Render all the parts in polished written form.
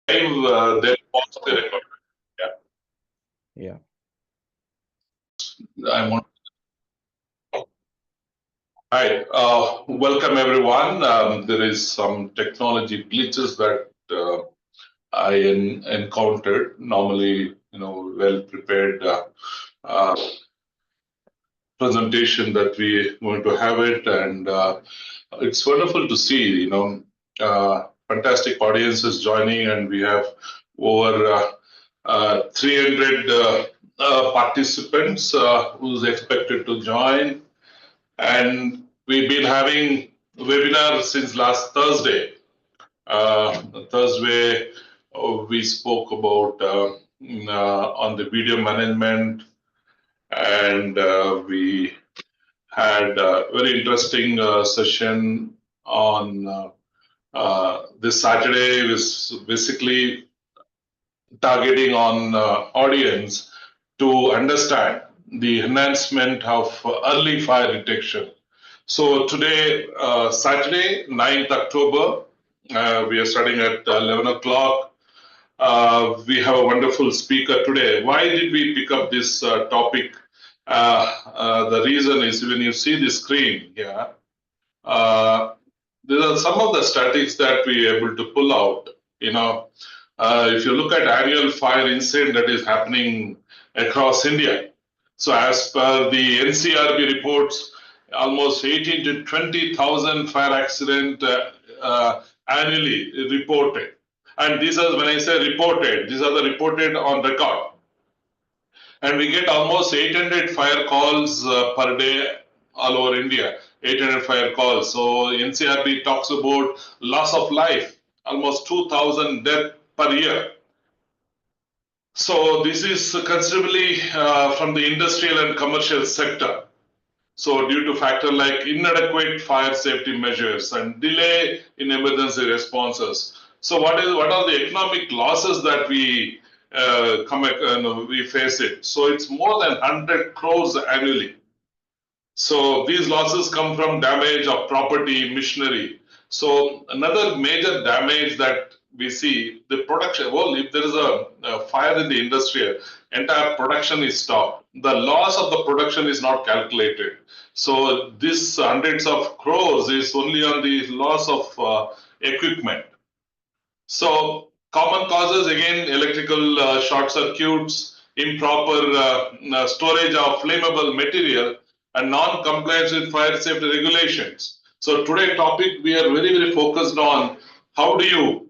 Then pause the record. Yeah. I want. Hi, welcome everyone. There is some technology glitches that I encountered. Normally, well prepared uh, presentation that we going to have it, and it's wonderful to see. Fantastic audiences joining, and we have over 300 participants who's expected to join. And we've been having webinars since last Thursday. Thursday, we spoke about on the video management, and we had a very interesting session on this Saturday. Was basically targeting on audience to understand the enhancement of early fire detection. So today, Saturday, 9th October, we are starting at 11 o'clock. We have a wonderful speaker today. Why did we pick up this topic? The reason is when you see the screen here, these are some of the statistics that we are able to pull out. If you look at annual fire incident that is happening across India, so as per the NCRB reports, almost 18 to 20,000 fire accident annually reported. And these are, when I say reported, these are the reported on record. And we get almost 800 fire calls per day all over India, 800 fire calls. So NCRB talks about loss of life, almost 2,000 deaths per year. So this is considerably from the industrial and commercial sector. So due to factors like inadequate fire safety measures and delay in emergency responses. So what are the economic losses that we we face it? So it's more than 100 crores annually. So these losses come from damage of property, machinery. So another major damage that we see, the production. Well, if there is a fire in the industry, entire production is stopped. The loss of the production is not calculated. So this hundreds of crores is only on the loss of equipment. So common causes again, electrical short circuits, improper storage of flammable material, and non-compliance with fire safety regulations. So today topic we are very focused on how do you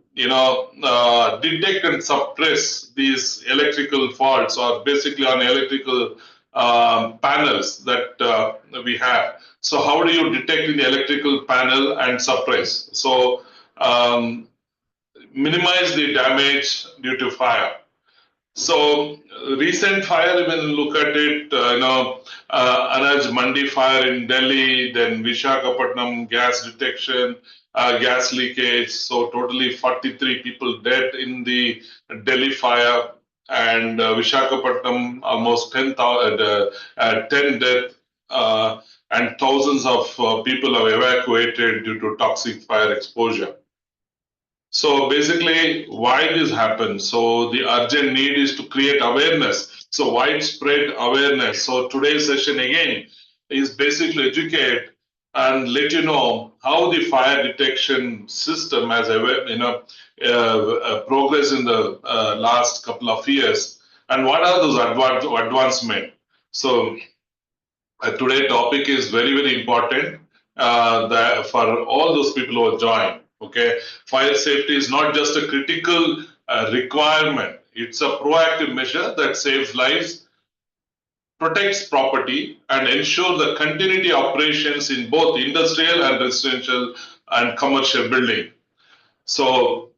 detect and suppress these electrical faults, or basically on electrical panels that we have. So how do you detect in the electrical panel and suppress? So minimize the damage due to fire. So recent fire, when you look at it, Anaj Mandi fire in Delhi, then Visakhapatnam gas detection, gas leakage. So totally 43 people dead in the Delhi fire, and Visakhapatnam almost 10 death, and thousands of people have evacuated due to toxic fire exposure. So basically, why this happens? So the urgent need is to create awareness. So widespread awareness. So today's session again is basically educate and let you know how the fire detection system has progressed in the last couple of years, and what are those advancements. So today topic is very important for all those people who have joined. Okay, fire safety is not just a critical requirement; it's a proactive measure that saves lives, protects property, and ensure the continuity operations in both industrial and residential and commercial building. So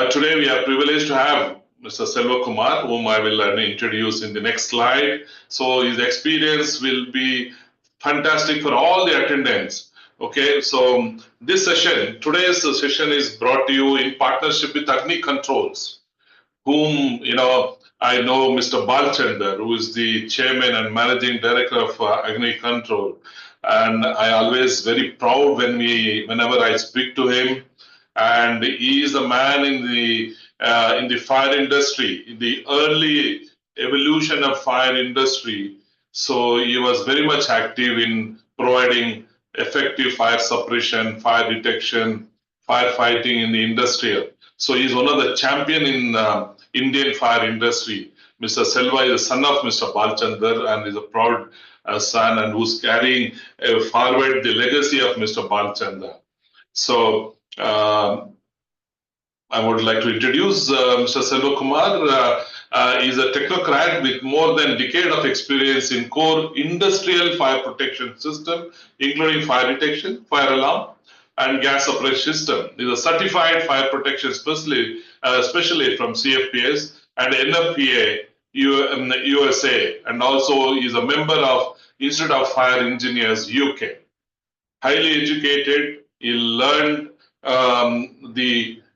today we are privileged to have Mr. Selva Kumar, whom I will introduce in the next slide. So his experience will be fantastic for all the attendants. Okay, so today's session is brought to you in partnership with Agni Controls, whom, I know Mr. Balchander, who is the chairman and managing director of Agni Control. And I always very proud whenever I speak to him. And he is the man in the in the fire industry, in the early evolution of fire industry. So he was very much active in providing effective fire suppression, fire detection, firefighting in the industrial. So he's one of the champion in Indian fire industry. Mr. Selva is the son of Mr. Balchandar and is a proud son and who's carrying forward the legacy of Mr. Balchandar. So I would like to introduce Mr. Selva Kumar. He's a technocrat with more than a decade of experience in core industrial fire protection system, including fire detection, fire alarm, and gas suppression system. He's a certified fire protection specialist from CFPS and NFPA USA, and also is a member of Institute of Fire Engineers UK. Highly educated, he learned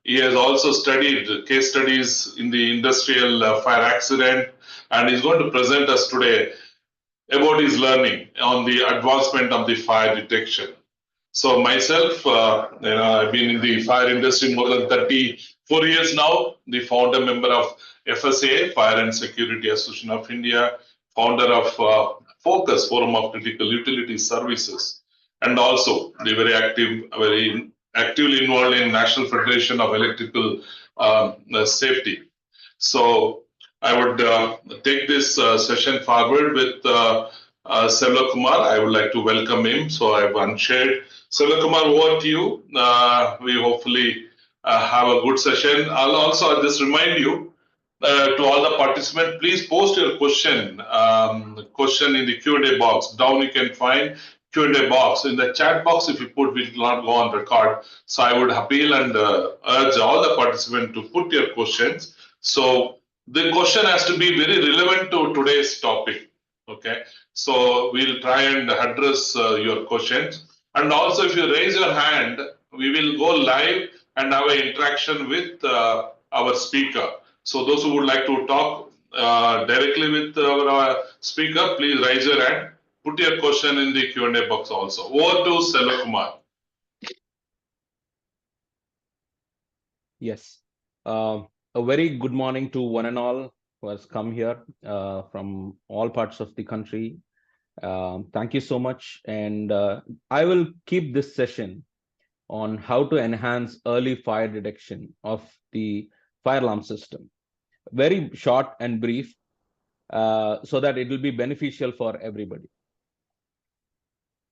he has also studied case studies in the industrial fire accident, and he's going to present us today about his learning on the advancement of the fire detection. So myself, I've been in the fire industry more than 34 years now, the founder member of FSA, Fire and Security Association of India, founder of Focus, Forum of Critical Utility Services, and also the very actively involved in National Federation of Electrical Safety. So I would take this session forward with Selva Kumar. I would like to welcome him. So I've unshared. Selva Kumar, over to you. We hopefully have a good session. I'll just remind you to all the participants, please post your question in the Q&A box. Down you can find Q&A box. In the chat box, if you put, will not go on record. So I would appeal and urge all the participants to put your questions. So the question has to be very relevant to today's topic. Okay, so we'll try and address your questions. And also, if you raise your hand, we will go live and have an interaction with our speaker. So those who would like to talk directly with our speaker, please raise your hand. Put your question in the Q&A box also. Over to Selva Kumar. Yes. A very good morning to one and all who has come here from all parts of the country. Thank you so much. And I will keep this session on how to enhance early fire detection of the fire alarm system. Very short and brief, so that it will be beneficial for everybody.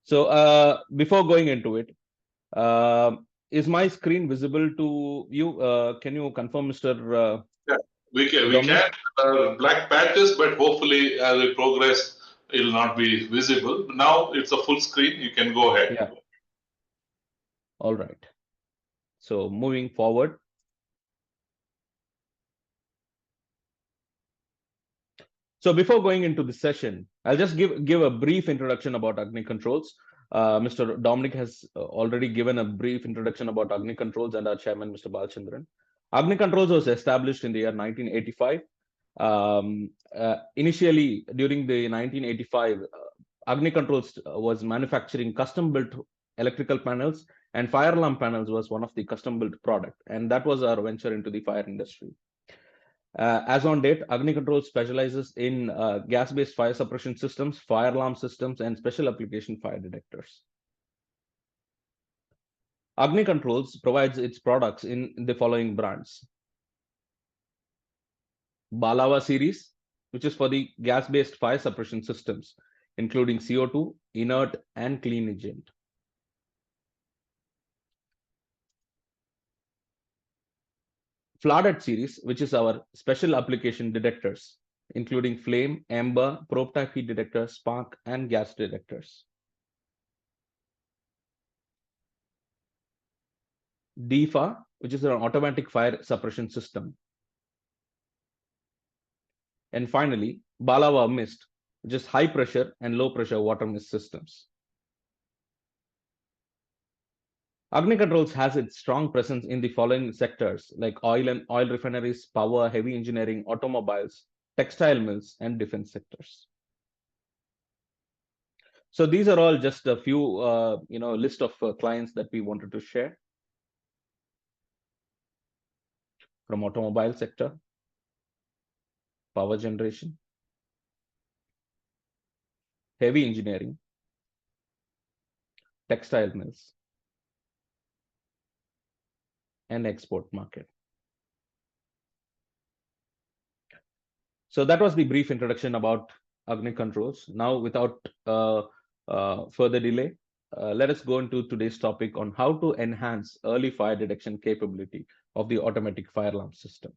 So before going into it, is my screen visible to you? Can you confirm, Mr. Yeah, we can. Black patches, but hopefully as we progress, it will not be visible. Now it's a full screen. You can go ahead. Yeah. All right. So moving forward. So before going into the session, I'll just give a brief introduction about Agni Controls. Mr. Dominic has already given a brief introduction about Agni Controls and our chairman, Mr. Balchandran. Agni Controls was established in the year 1985. Initially, during the 1985, Agni Controls was manufacturing custom-built electrical panels, and fire alarm panels was one of the custom-built product, and that was our venture into the fire industry. As on date, Agni Controls specializes in gas-based fire suppression systems, fire alarm systems, and special application fire detectors. Agni Controls provides its products in the following brands. Balava series, which is for the gas-based fire suppression systems, including CO2, inert, and clean agent. Flooded series, which is our special application detectors, including flame, ember, probe type heat detectors, spark, and gas detectors. DFA, which is an automatic fire suppression system. And finally, Balava Mist, which is high pressure and low pressure water mist systems. Agni Controls has its strong presence in the following sectors like oil refineries, power, heavy engineering, automobiles, textile mills, and defense sectors. So these are all just a few, list of clients that we wanted to share. from automobile sector, power generation, heavy engineering, textile mills, and export market. So that was the brief introduction about Agni controls. Now, without further delay, let us go into today's topic on how to enhance early fire detection capability of the automatic fire alarm system.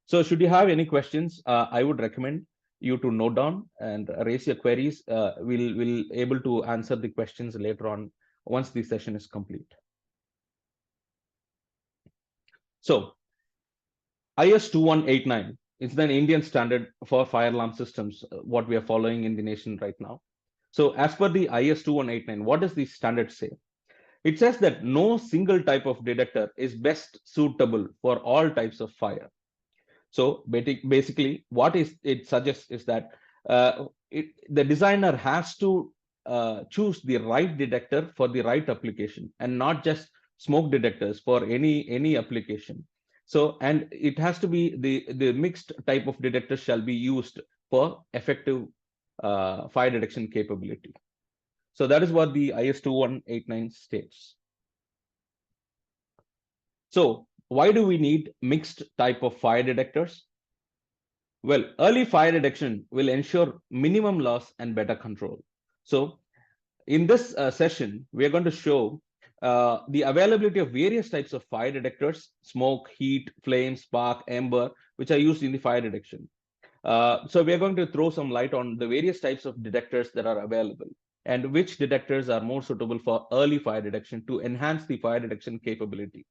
So should you have any questions, I would recommend you to note down and raise your queries. We'll able to answer the questions later on once the session is complete. So IS 2189 is an Indian standard for fire alarm systems, what we are following in the nation right now. So as per the IS 2189, what does the standard say? It says that no single type of detector is best suitable for all types of fire. So basically, what it suggests is that the designer has to choose the right detector for the right application, and not just smoke detectors for any application. So, and it has to be the mixed type of detector shall be used for effective fire detection capability. So that is what the IS 2189 states. So why do we need mixed type of fire detectors? Well, early fire detection will ensure minimum loss and better control. So in this session, we are going to show the availability of various types of fire detectors: smoke, heat, flame, spark, ember, which are used in the fire detection. So we are going to throw some light on the various types of detectors that are available and which detectors are more suitable for early fire detection to enhance the fire detection capability.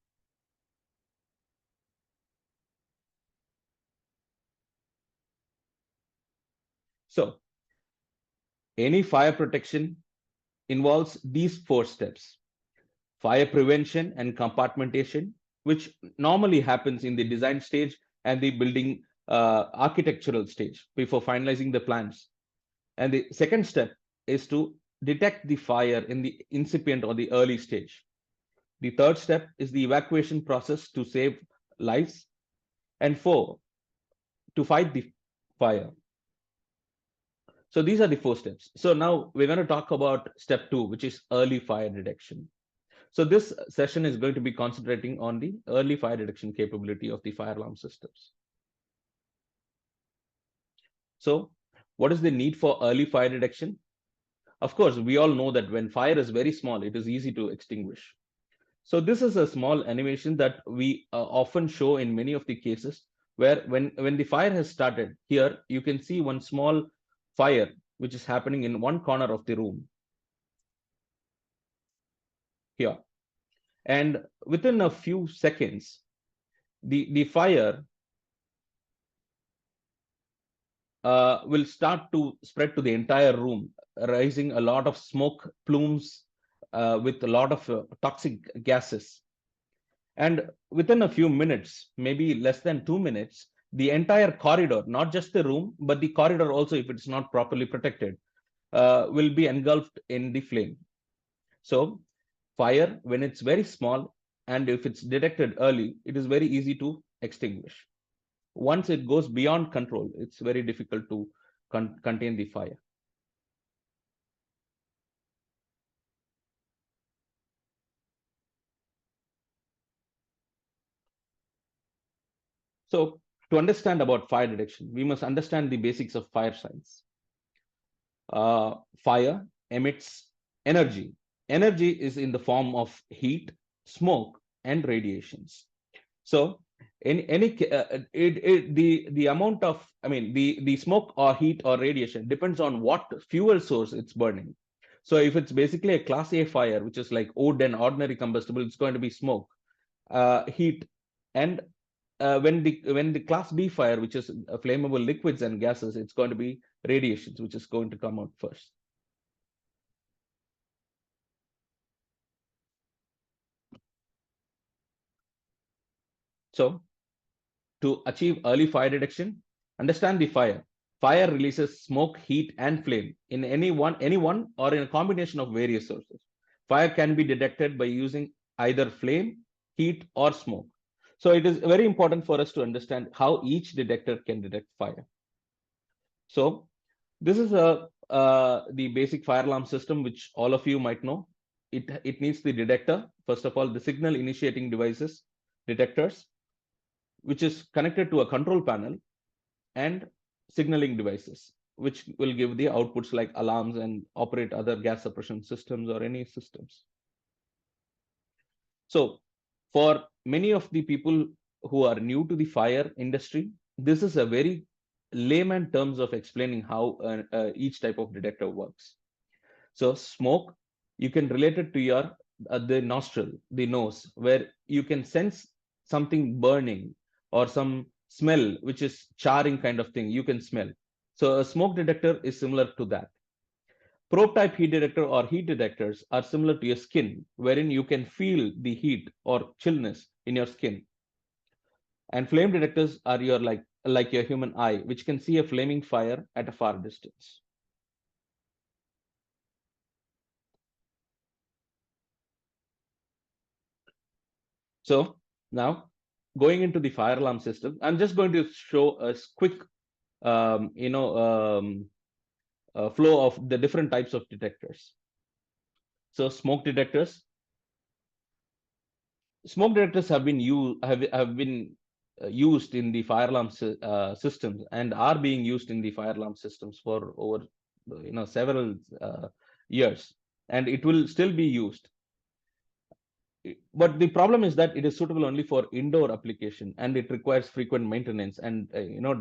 So any fire protection involves these 4 steps: fire prevention and compartmentation, which normally happens in the design stage and the building architectural stage before finalizing the plans. And the second step is to detect the fire in the incipient or the early stage. The third step is the evacuation process to save lives. And 4, to fight the fire. So these are the 4 steps. So now we're going to talk about step 2, which is early fire detection. So this session is going to be concentrating on the early fire detection capability of the fire alarm systems. So what is the need for early fire detection? Of course, we all know that when fire is very small, it is easy to extinguish. So this is a small animation that we often show in many of the cases where when the fire has started, here you can see one small fire which is happening in one corner of the room here. And within a few seconds, the fire will start to spread to the entire room, raising a lot of smoke plumes with a lot of toxic gases. And within a few minutes, maybe less than 2 minutes, the entire corridor, not just the room, but the corridor also, if it's not properly protected, will be engulfed in the flame. So fire, when it's very small and if it's detected early, it is very easy to extinguish. Once it goes beyond control, it's very difficult to contain the fire. So to understand about fire detection, we must understand the basics of fire science. Fire emits energy. Energy is in the form of heat, smoke, and radiations. So the amount of, I mean, the smoke or heat or radiation depends on what fuel source it's burning. So if it's basically a class A fire, which is like wood and ordinary combustible, it's going to be smoke, heat, and when the class B fire, which is flammable liquids and gases, it's going to be radiations, which is going to come out first. So to achieve early fire detection, understand the fire. Fire releases smoke, heat, and flame in any one or in a combination of various sources. Fire can be detected by using either flame, heat, or smoke. So it is very important for us to understand how each detector can detect fire. So this is the basic fire alarm system, which all of you might know. It needs the detector, first of all, the signal initiating devices, detectors, which is connected to a control panel, and signaling devices, which will give the outputs like alarms and operate other gas suppression systems or any systems. So for many of the people who are new to the fire industry, this is a very layman terms of explaining how each type of detector works. So smoke, you can relate it to your the nostril, the nose, where you can sense something burning or some smell, which is charring kind of thing. You can smell. So a smoke detector is similar to that. Probe type heat detector or heat detectors are similar to your skin, wherein you can feel the heat or chillness in your skin. And flame detectors are your like your human eye, which can see a flaming fire at a far distance. So now going into the fire alarm system, I'm just going to show a quick, flow of the different types of detectors. So smoke detectors have been used in the fire alarm systems and are being used in the fire alarm systems for over several years, and it will still be used. But the problem is that it is suitable only for indoor application, and it requires frequent maintenance and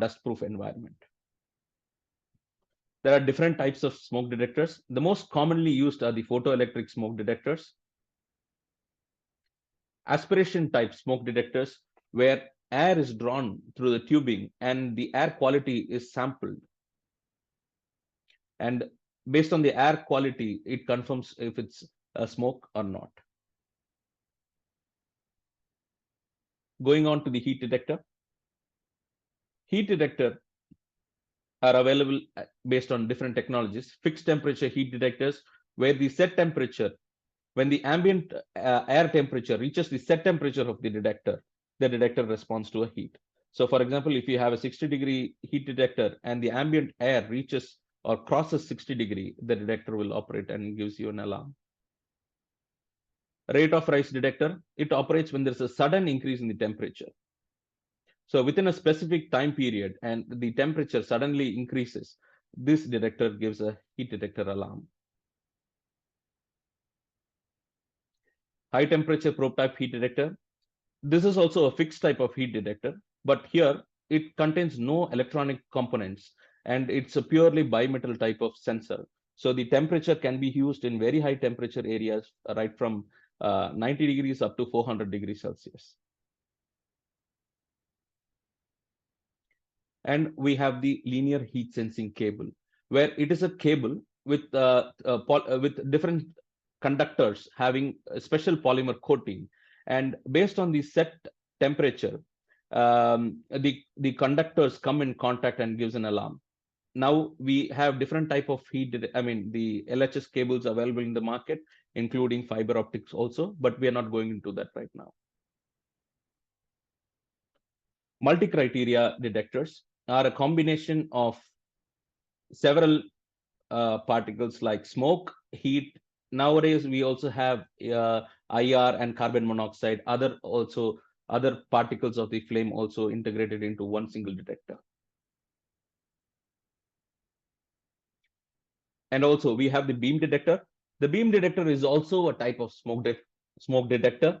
dust proof environment. There are different types of smoke detectors. The most commonly used are the photoelectric smoke detectors, aspiration type smoke detectors, where air is drawn through the tubing and the air quality is sampled, and based on the air quality it confirms if it's a smoke or not. Going on to the heat detector. Heat detector are available based on different technologies. Fixed temperature heat detectors, where the set temperature, when the ambient air temperature reaches the set temperature of the detector responds to a heat. So for example, if you have a 60-degree heat detector and the ambient air reaches or crosses 60-degree, the detector will operate and gives you an alarm. Rate of rise detector, it operates when there's a sudden increase in the temperature. So within a specific time period and the temperature suddenly increases, this detector gives a heat detector alarm. High temperature probe type heat detector. This is also a fixed type of heat detector, but here it contains no electronic components and it's a purely bimetal type of sensor. So the temperature can be used in very high temperature areas, right from 90 degrees up to 400 degrees Celsius. And we have the linear heat sensing cable, where it is a cable with different conductors having a special polymer coating, and based on the set temperature, the conductors come in contact and gives an alarm. Now we have different type of the LHS cables available in the market, including fiber optics also, but we are not going into that right now. Multi-criteria detectors are a combination of several particles like smoke, heat. Nowadays, we also have IR and carbon monoxide, other particles of the flame also integrated into one single detector. And also we have the beam detector. The beam detector is also a type of smoke detector.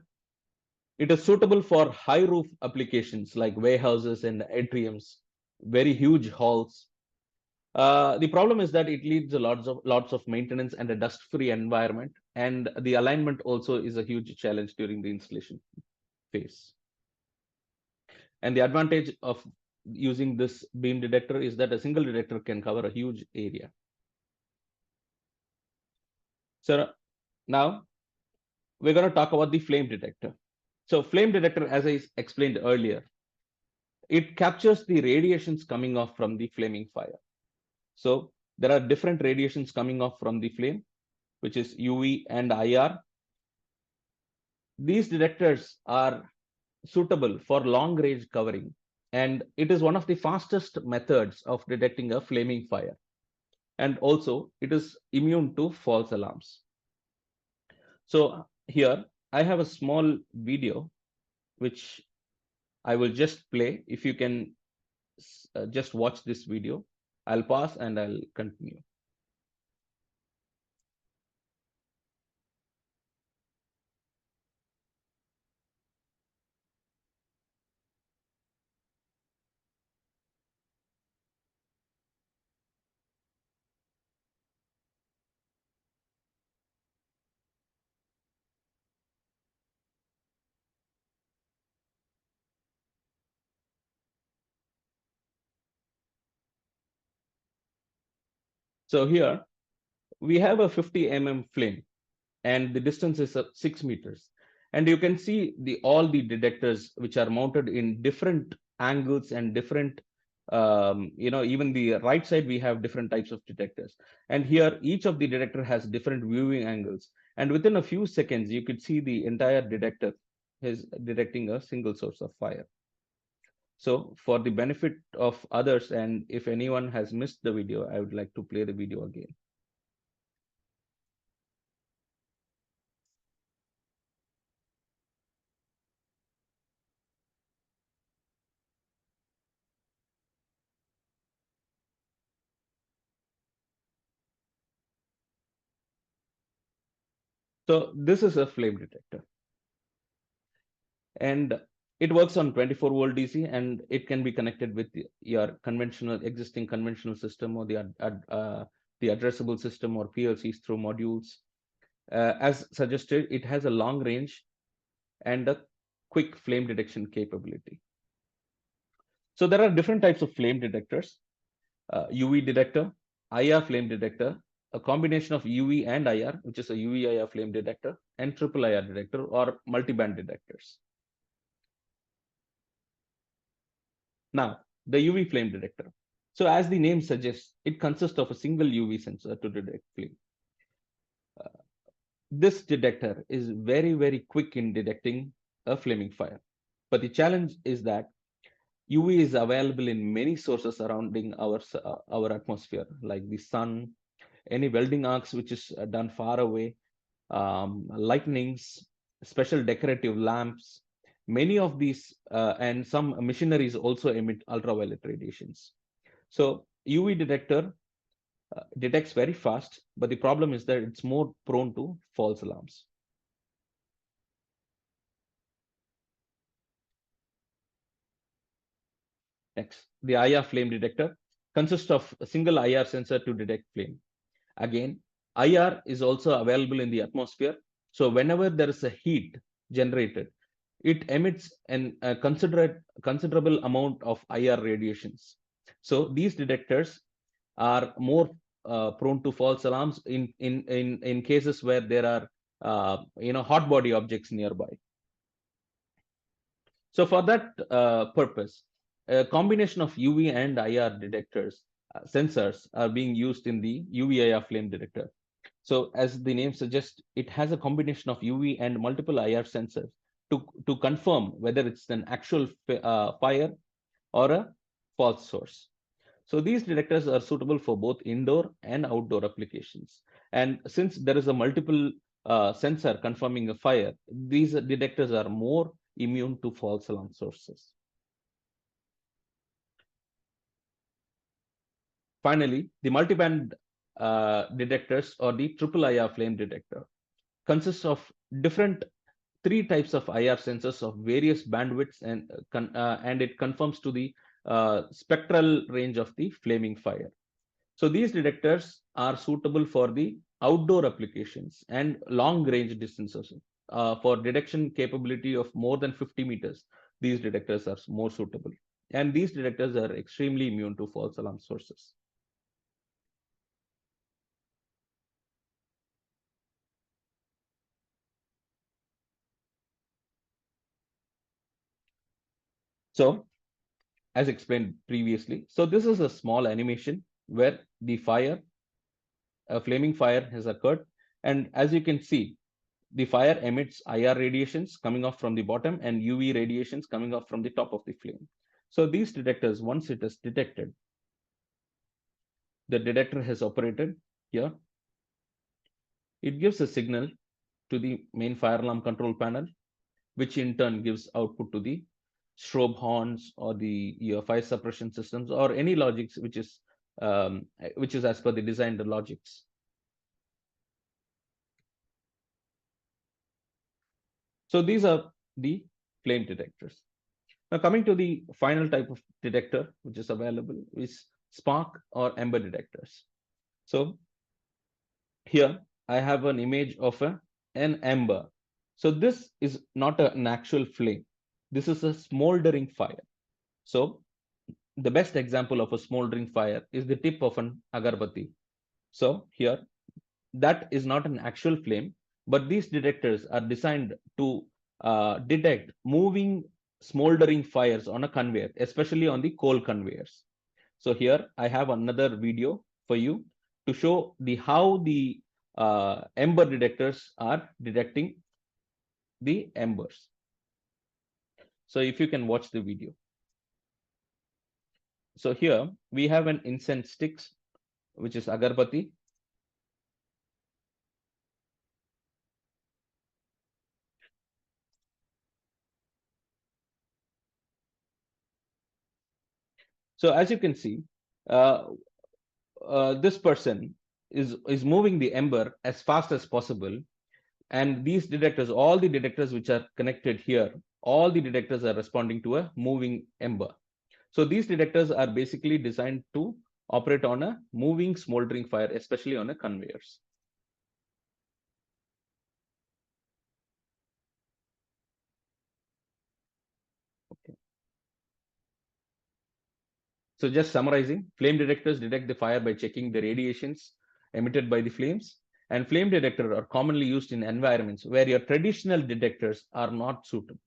It is suitable for high roof applications like warehouses and atriums, very huge halls. The problem is that it leads to lots of maintenance and a dust-free environment, and the alignment also is a huge challenge during the installation phase. And the advantage of using this beam detector is that a single detector can cover a huge area. So now we're going to talk about the flame detector. So flame detector, as I explained earlier, it captures the radiations coming off from the flaming fire. So there are different radiations coming off from the flame, which is UV and IR. These detectors are suitable for long range covering, and it is one of the fastest methods of detecting a flaming fire. And also, it is immune to false alarms. So here I have a small video which I will just play. If you can just watch this video, I'll pause and I'll continue. So here we have a 50 mm flame and the distance is 6 meters. And you can see all the detectors which are mounted in different angles and different, even the right side, we have different types of detectors. And here, each of the detector has different viewing angles. And within a few seconds, you could see the entire detector is detecting a single source of fire. So for the benefit of others, and if anyone has missed the video, I would like to play the video again. So this is a flame detector, and it works on 24-volt DC, and it can be connected with your existing conventional system, or the addressable system, or PLCs through modules. As suggested, it has a long range and a quick flame detection capability. So there are different types of flame detectors: UV detector, IR flame detector, a combination of UV and IR, which is a UV IR flame detector, and triple IR detector, or multiband detectors. Now, the UV flame detector. So as the name suggests, it consists of a single UV sensor to detect flame. This detector is very, very quick in detecting a flaming fire. But the challenge is that UV is available in many sources surrounding our atmosphere, like the sun, any welding arcs which is done far away, lightnings, special decorative lamps. Many of these and some machineries also emit ultraviolet radiations. So UV detector detects very fast, but the problem is that it's more prone to false alarms. Next, the IR flame detector consists of a single IR sensor to detect flame. Again, IR is also available in the atmosphere. So whenever there is a heat generated, it emits a considerable amount of IR radiations. So these detectors are more prone to false alarms in cases where there are hot body objects nearby. So for that purpose, a combination of UV and IR detectors sensors are being used in the UV IR flame detector. So as the name suggests, it has a combination of UV and multiple IR sensors to confirm whether it's an actual fire or a false source. So these detectors are suitable for both indoor and outdoor applications. And since there is a multiple sensor confirming a fire, these detectors are more immune to false alarm sources. Finally, the multiband detectors, or the triple IR flame detector, consists of different three types of IR sensors of various bandwidths, and it conforms to the spectral range of the flaming fire. So these detectors are suitable for the outdoor applications and long range distances. For detection capability of more than 50 meters, these detectors are more suitable. And these detectors are extremely immune to false alarm sources. So as explained previously, so this is a small animation where a flaming fire has occurred. And as you can see, the fire emits IR radiations coming off from the bottom and UV radiations coming off from the top of the flame. So these detectors, once it is detected, the detector has operated here. It gives a signal to the main fire alarm control panel, which in turn gives output to the strobe horns or the fire suppression systems or any logics which is as per the designed logics. So these are the flame detectors. Now coming to the final type of detector which is available is spark or ember detectors. So here I have an image of an ember. So this is not an actual flame. This is a smoldering fire. So the best example of a smoldering fire is the tip of an agarbatti. So here, that is not an actual flame, but these detectors are designed to detect moving smoldering fires on a conveyor, especially on the coal conveyors. So here I have another video for you to show how the ember detectors are detecting the embers. So if you can watch the video. So here we have an incense sticks, which is agarbatti. So as you can see, uh, this person is moving the ember as fast as possible, and these detectors, all the detectors which are connected here, all the detectors are responding to a moving ember. So these detectors are basically designed to operate on a moving smoldering fire, especially on a conveyors. Okay. So just summarizing, flame detectors detect the fire by checking the radiations emitted by the flames, and flame detectors are commonly used in environments where your traditional detectors are not suitable.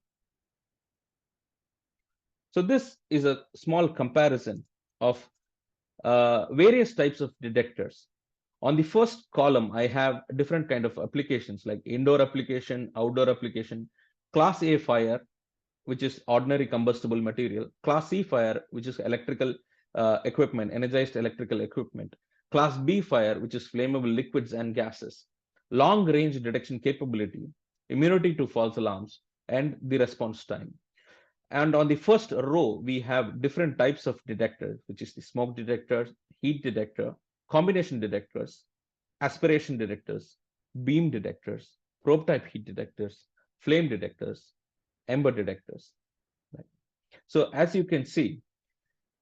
So this is a small comparison of various types of detectors. On the first column, I have different kind of applications like indoor application, outdoor application, class A fire, which is ordinary combustible material, class C fire, which is electrical equipment, energized electrical equipment, class B fire, which is flammable liquids and gases, long range detection capability, immunity to false alarms, and the response time. And on the first row, we have different types of detectors, which is the smoke detector, heat detector, combination detectors, aspiration detectors, beam detectors, probe type heat detectors, flame detectors, ember detectors. Right? So as you can see,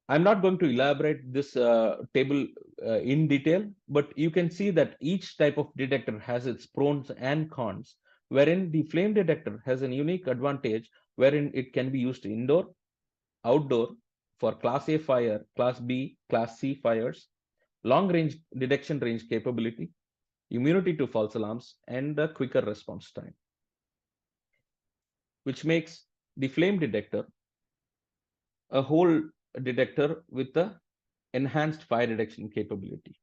I'm not going to elaborate this table in detail, but you can see that each type of detector has its pros and cons, wherein the flame detector has a unique advantage wherein it can be used indoor, outdoor for class A fire, class B, class C fires, long range detection range capability, immunity to false alarms, and a quicker response time, which makes the flame detector a whole detector with a enhanced fire detection capability.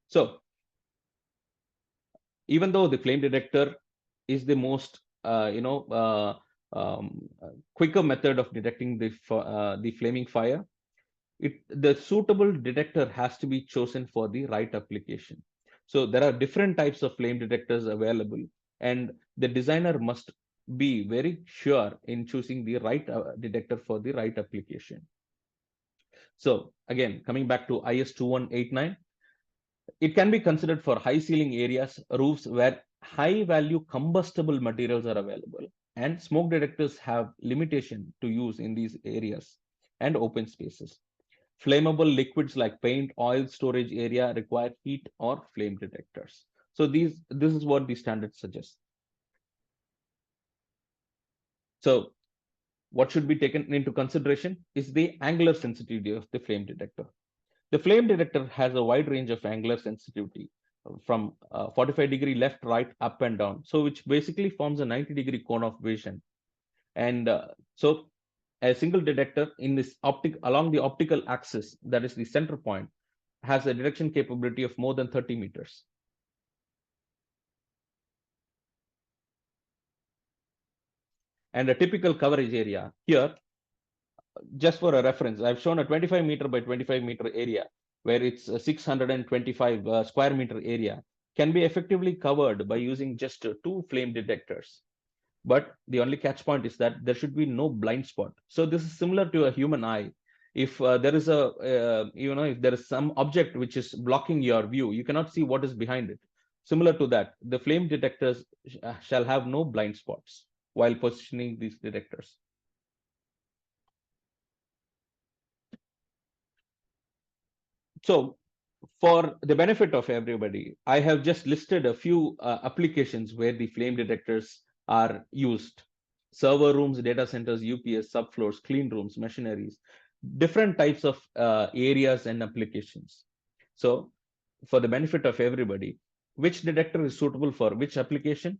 So even though the flame detector is the most quicker method of detecting the flaming fire, the suitable detector has to be chosen for the right application. So there are different types of flame detectors available, and the designer must be very sure in choosing the right detector for the right application. So again, coming back to IS 2189, it can be considered for high ceiling areas, roofs where high value combustible materials are available, and smoke detectors have limitation to use in these areas and open spaces. Flammable liquids like paint, oil storage area require heat or flame detectors. So this is what the standard suggests. So what should be taken into consideration is the angular sensitivity of the flame detector. The flame detector has a wide range of angular sensitivity from 45-degree left, right, up and down. So which basically forms a 90-degree cone of vision. And so a single detector in this along the optical axis, that is the center point, has a detection capability of more than 30 meters. And a typical coverage area here, just for a reference, I've shown a 25 meter by 25 meter area where it's a 625 square meter area can be effectively covered by using just two flame detectors. But the only catch point is that there should be no blind spot. So this is similar to a human eye. If there is a, if there is some object which is blocking your view, you cannot see what is behind it. Similar to that, the flame detectors shall have no blind spots while positioning these detectors. So for the benefit of everybody, I have just listed a few applications where the flame detectors are used. Server rooms, data centers, UPS, subfloors, clean rooms, machineries, different types of areas and applications. So for the benefit of everybody, which detector is suitable for which application?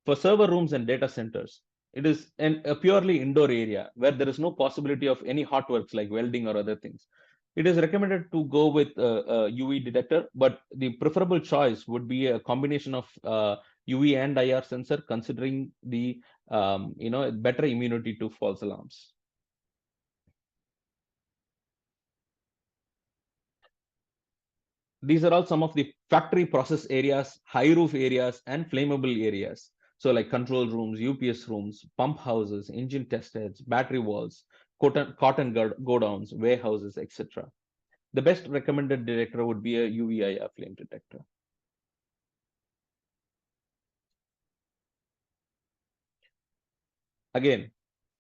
For server rooms and data centers, it is a purely indoor area where there is no possibility of any hot works like welding or other things. It is recommended to go with a UV detector, but the preferable choice would be a combination of UV and IR sensor, considering the better immunity to false alarms. These are all some of the factory process areas, high roof areas, and flammable areas. So like control rooms, UPS rooms, pump houses, engine test heads, battery walls, cotton godowns, warehouses, etc. The best recommended detector would be a UVIR flame detector. Again,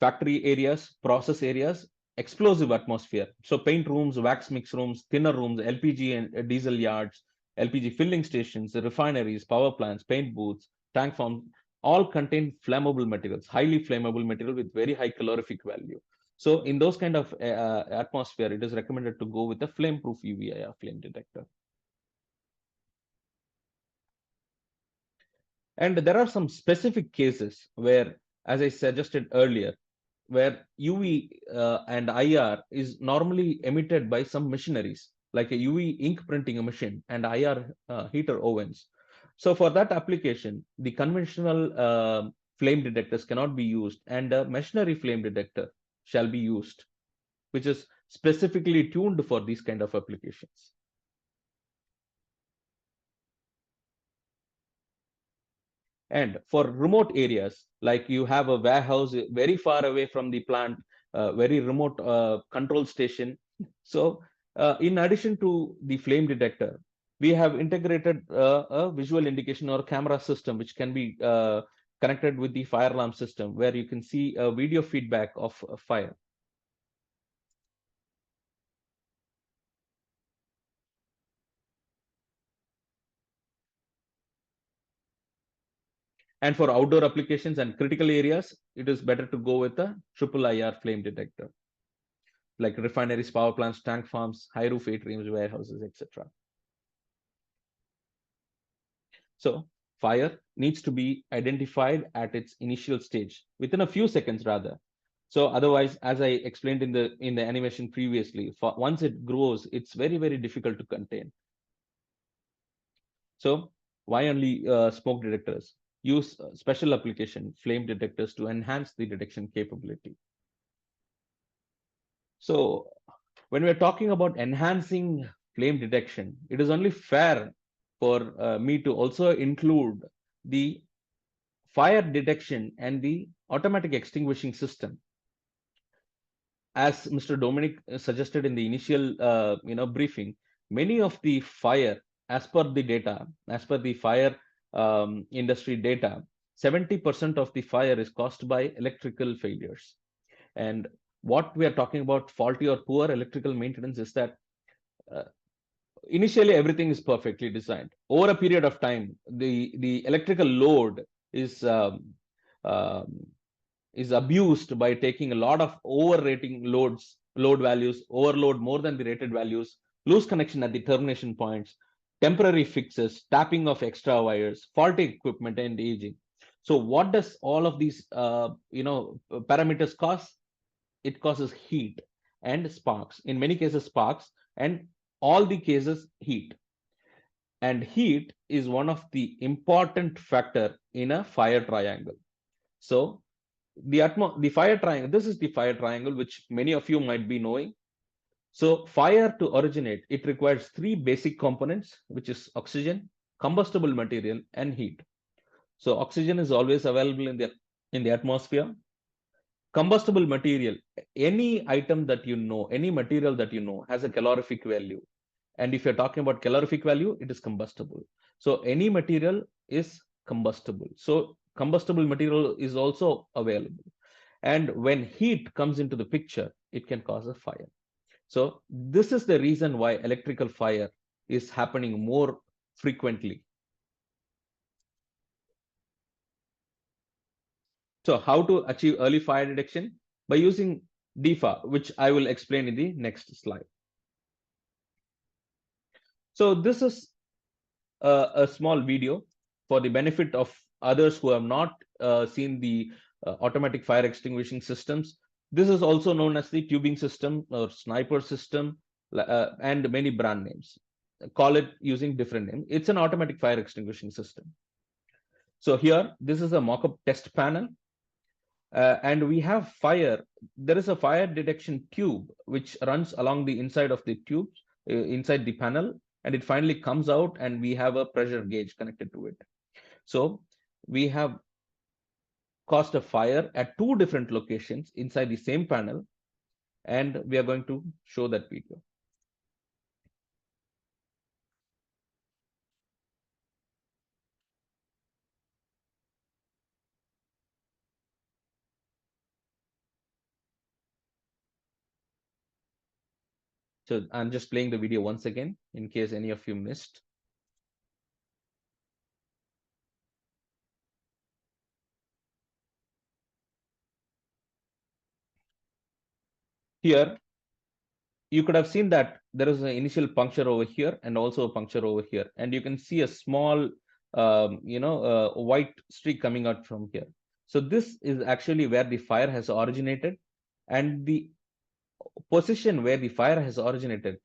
factory areas, process areas, explosive atmosphere. So paint rooms, wax mix rooms, thinner rooms, LPG and diesel yards, LPG filling stations, refineries, power plants, paint booths, tank farms, all contain flammable materials, highly flammable material with very high calorific value. So in those kind of atmosphere, it is recommended to go with a flame-proof UVIR flame detector. And there are some specific cases where, as I suggested earlier, where UV and IR is normally emitted by some machineries, like a UV ink printing machine and IR heater ovens. So for that application, the conventional flame detectors cannot be used, and a machinery flame detector shall be used, which is specifically tuned for these kind of applications. And for remote areas, like you have a warehouse very far away from the plant, very remote control station. So in addition to the flame detector, we have integrated a visual indication or camera system, which can be connected with the fire alarm system, where you can see a video feedback of a fire. And for outdoor applications and critical areas, it is better to go with a triple IR flame detector, like refineries, power plants, tank farms, high roof atriums, warehouses, etc. So fire needs to be identified at its initial stage, within a few seconds rather. So otherwise, as I explained in the animation previously, once it grows, it's very, very difficult to contain. So why only smoke detectors? Use special application flame detectors to enhance the detection capability. So when we're talking about enhancing flame detection, it is only fair for me to also include the fire detection and the automatic extinguishing system. As Mr. Dominic suggested in the initial briefing, many of the fire, as per the data, as per the fire industry data, 70% of the fire is caused by electrical failures. And what we are talking about faulty or poor electrical maintenance is that initially everything is perfectly designed. Over a period of time, the electrical load is abused by taking a lot of overrating load values, overload more than the rated values, loose connection at the termination points, temporary fixes, tapping of extra wires, faulty equipment, and aging. So what does all of these parameters cause? It causes heat and sparks. In many cases, sparks, and all the cases heat. And heat is one of the important factor in a fire triangle. So the fire triangle, this is the fire triangle, which many of you might be knowing. So fire to originate, it requires three basic components, which is oxygen, combustible material, and heat. So oxygen is always available in the atmosphere. Combustible material, any item that you know, any material that you know has a calorific value. And if you're talking about calorific value, it is combustible. So any material is combustible. So combustible material is also available. And when heat comes into the picture, it can cause a fire. So this is the reason why electrical fire is happening more frequently. So how to achieve early fire detection? By using DFA, which I will explain in the next slide. So this is a small video for the benefit of others who have not seen the automatic fire extinguishing systems. This is also known as the tubing system or sniper system, and many brand names. Call it using different names. It's an automatic fire extinguishing system. So here, this is a mock-up test panel. And we have fire. There is a fire detection tube which runs along the inside of the tube, inside the panel, and it finally comes out, and we have a pressure gauge connected to it. So we have caused a fire at two different locations inside the same panel, and we are going to show that video. So I'm just playing the video once again in case any of you missed. Here, you could have seen that there is an initial puncture over here and also a puncture over here. And you can see a small, white streak coming out from here. So this is actually where the fire has originated. And the position where the fire has originated,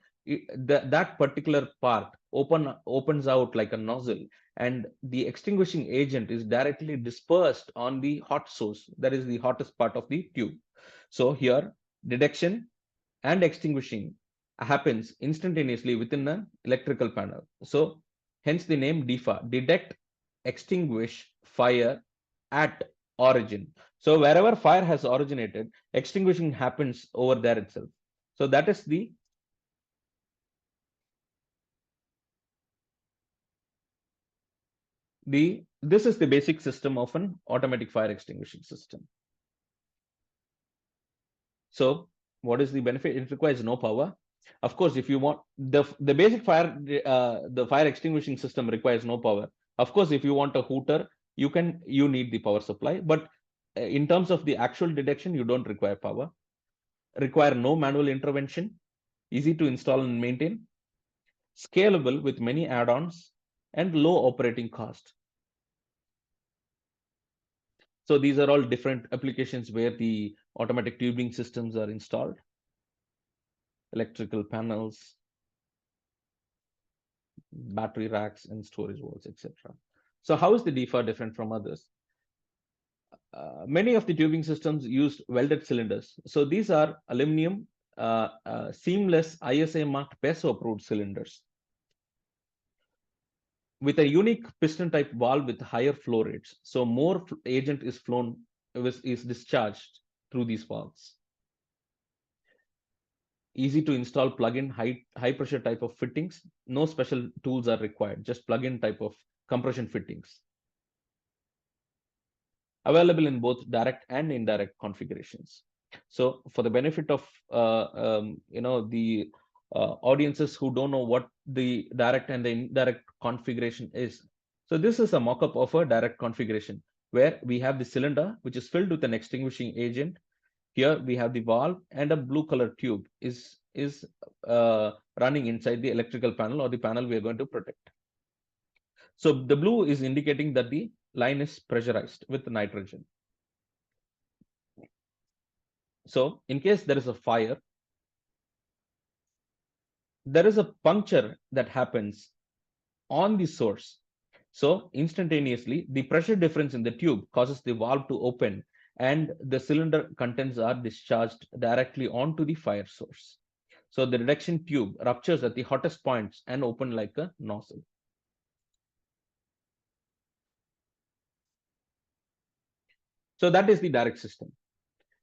that particular part opens out like a nozzle, and the extinguishing agent is directly dispersed on the hot source, that is the hottest part of the tube. So here, detection and extinguishing happens instantaneously within an electrical panel. So hence the name DFA, detect, extinguish fire at origin. So wherever fire has originated, extinguishing happens over there itself. So that is this is the basic system of an automatic fire extinguishing system. So what is the benefit? It requires no power. Of course, if you want the basic fire, the fire extinguishing system requires no power. Of course, if you want a hooter, you need the power supply. But in terms of the actual detection, you don't require power. Require no manual intervention. Easy to install and maintain. Scalable with many add-ons and low operating cost. So these are all different applications where the automatic tubing systems are installed. Electrical panels, battery racks, and storage walls, etc. So how is the DFA different from others? Many of the tubing systems used welded cylinders. So these are aluminum seamless ISA marked PESO approved cylinders with a unique piston type valve with higher flow rates. So more agent is discharged through these valves. Easy to install plug-in high pressure type of fittings. No special tools are required, just plug-in type of compression fittings. Available in both direct and indirect configurations. So for the benefit of the audiences who don't know what the direct and the indirect configuration is. So this is a mock-up of a direct configuration where we have the cylinder which is filled with an extinguishing agent. Here we have the valve and a blue color tube is running inside the electrical panel or the panel we are going to protect. So the blue is indicating that the line is pressurized with nitrogen. So in case there is a fire, there is a puncture that happens on the source. So instantaneously, the pressure difference in the tube causes the valve to open and the cylinder contents are discharged directly onto the fire source. So the reduction tube ruptures at the hottest points and open like a nozzle. So that is the direct system.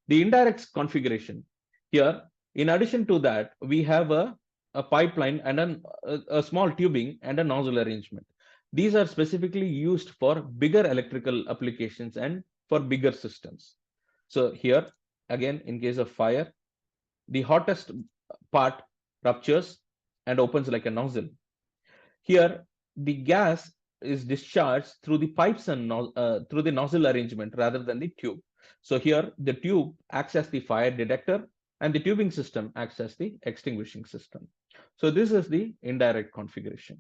The indirect configuration here, in addition to that, we have a pipeline and a small tubing and a nozzle arrangement. These are specifically used for bigger electrical applications and for bigger systems. So here, again, in case of fire, the hottest part ruptures and opens like a nozzle. Here, the gas is discharged through the pipes and through the nozzle arrangement rather than the tube. So here, the tube acts as the fire detector and the tubing system acts as the extinguishing system. So this is the indirect configuration.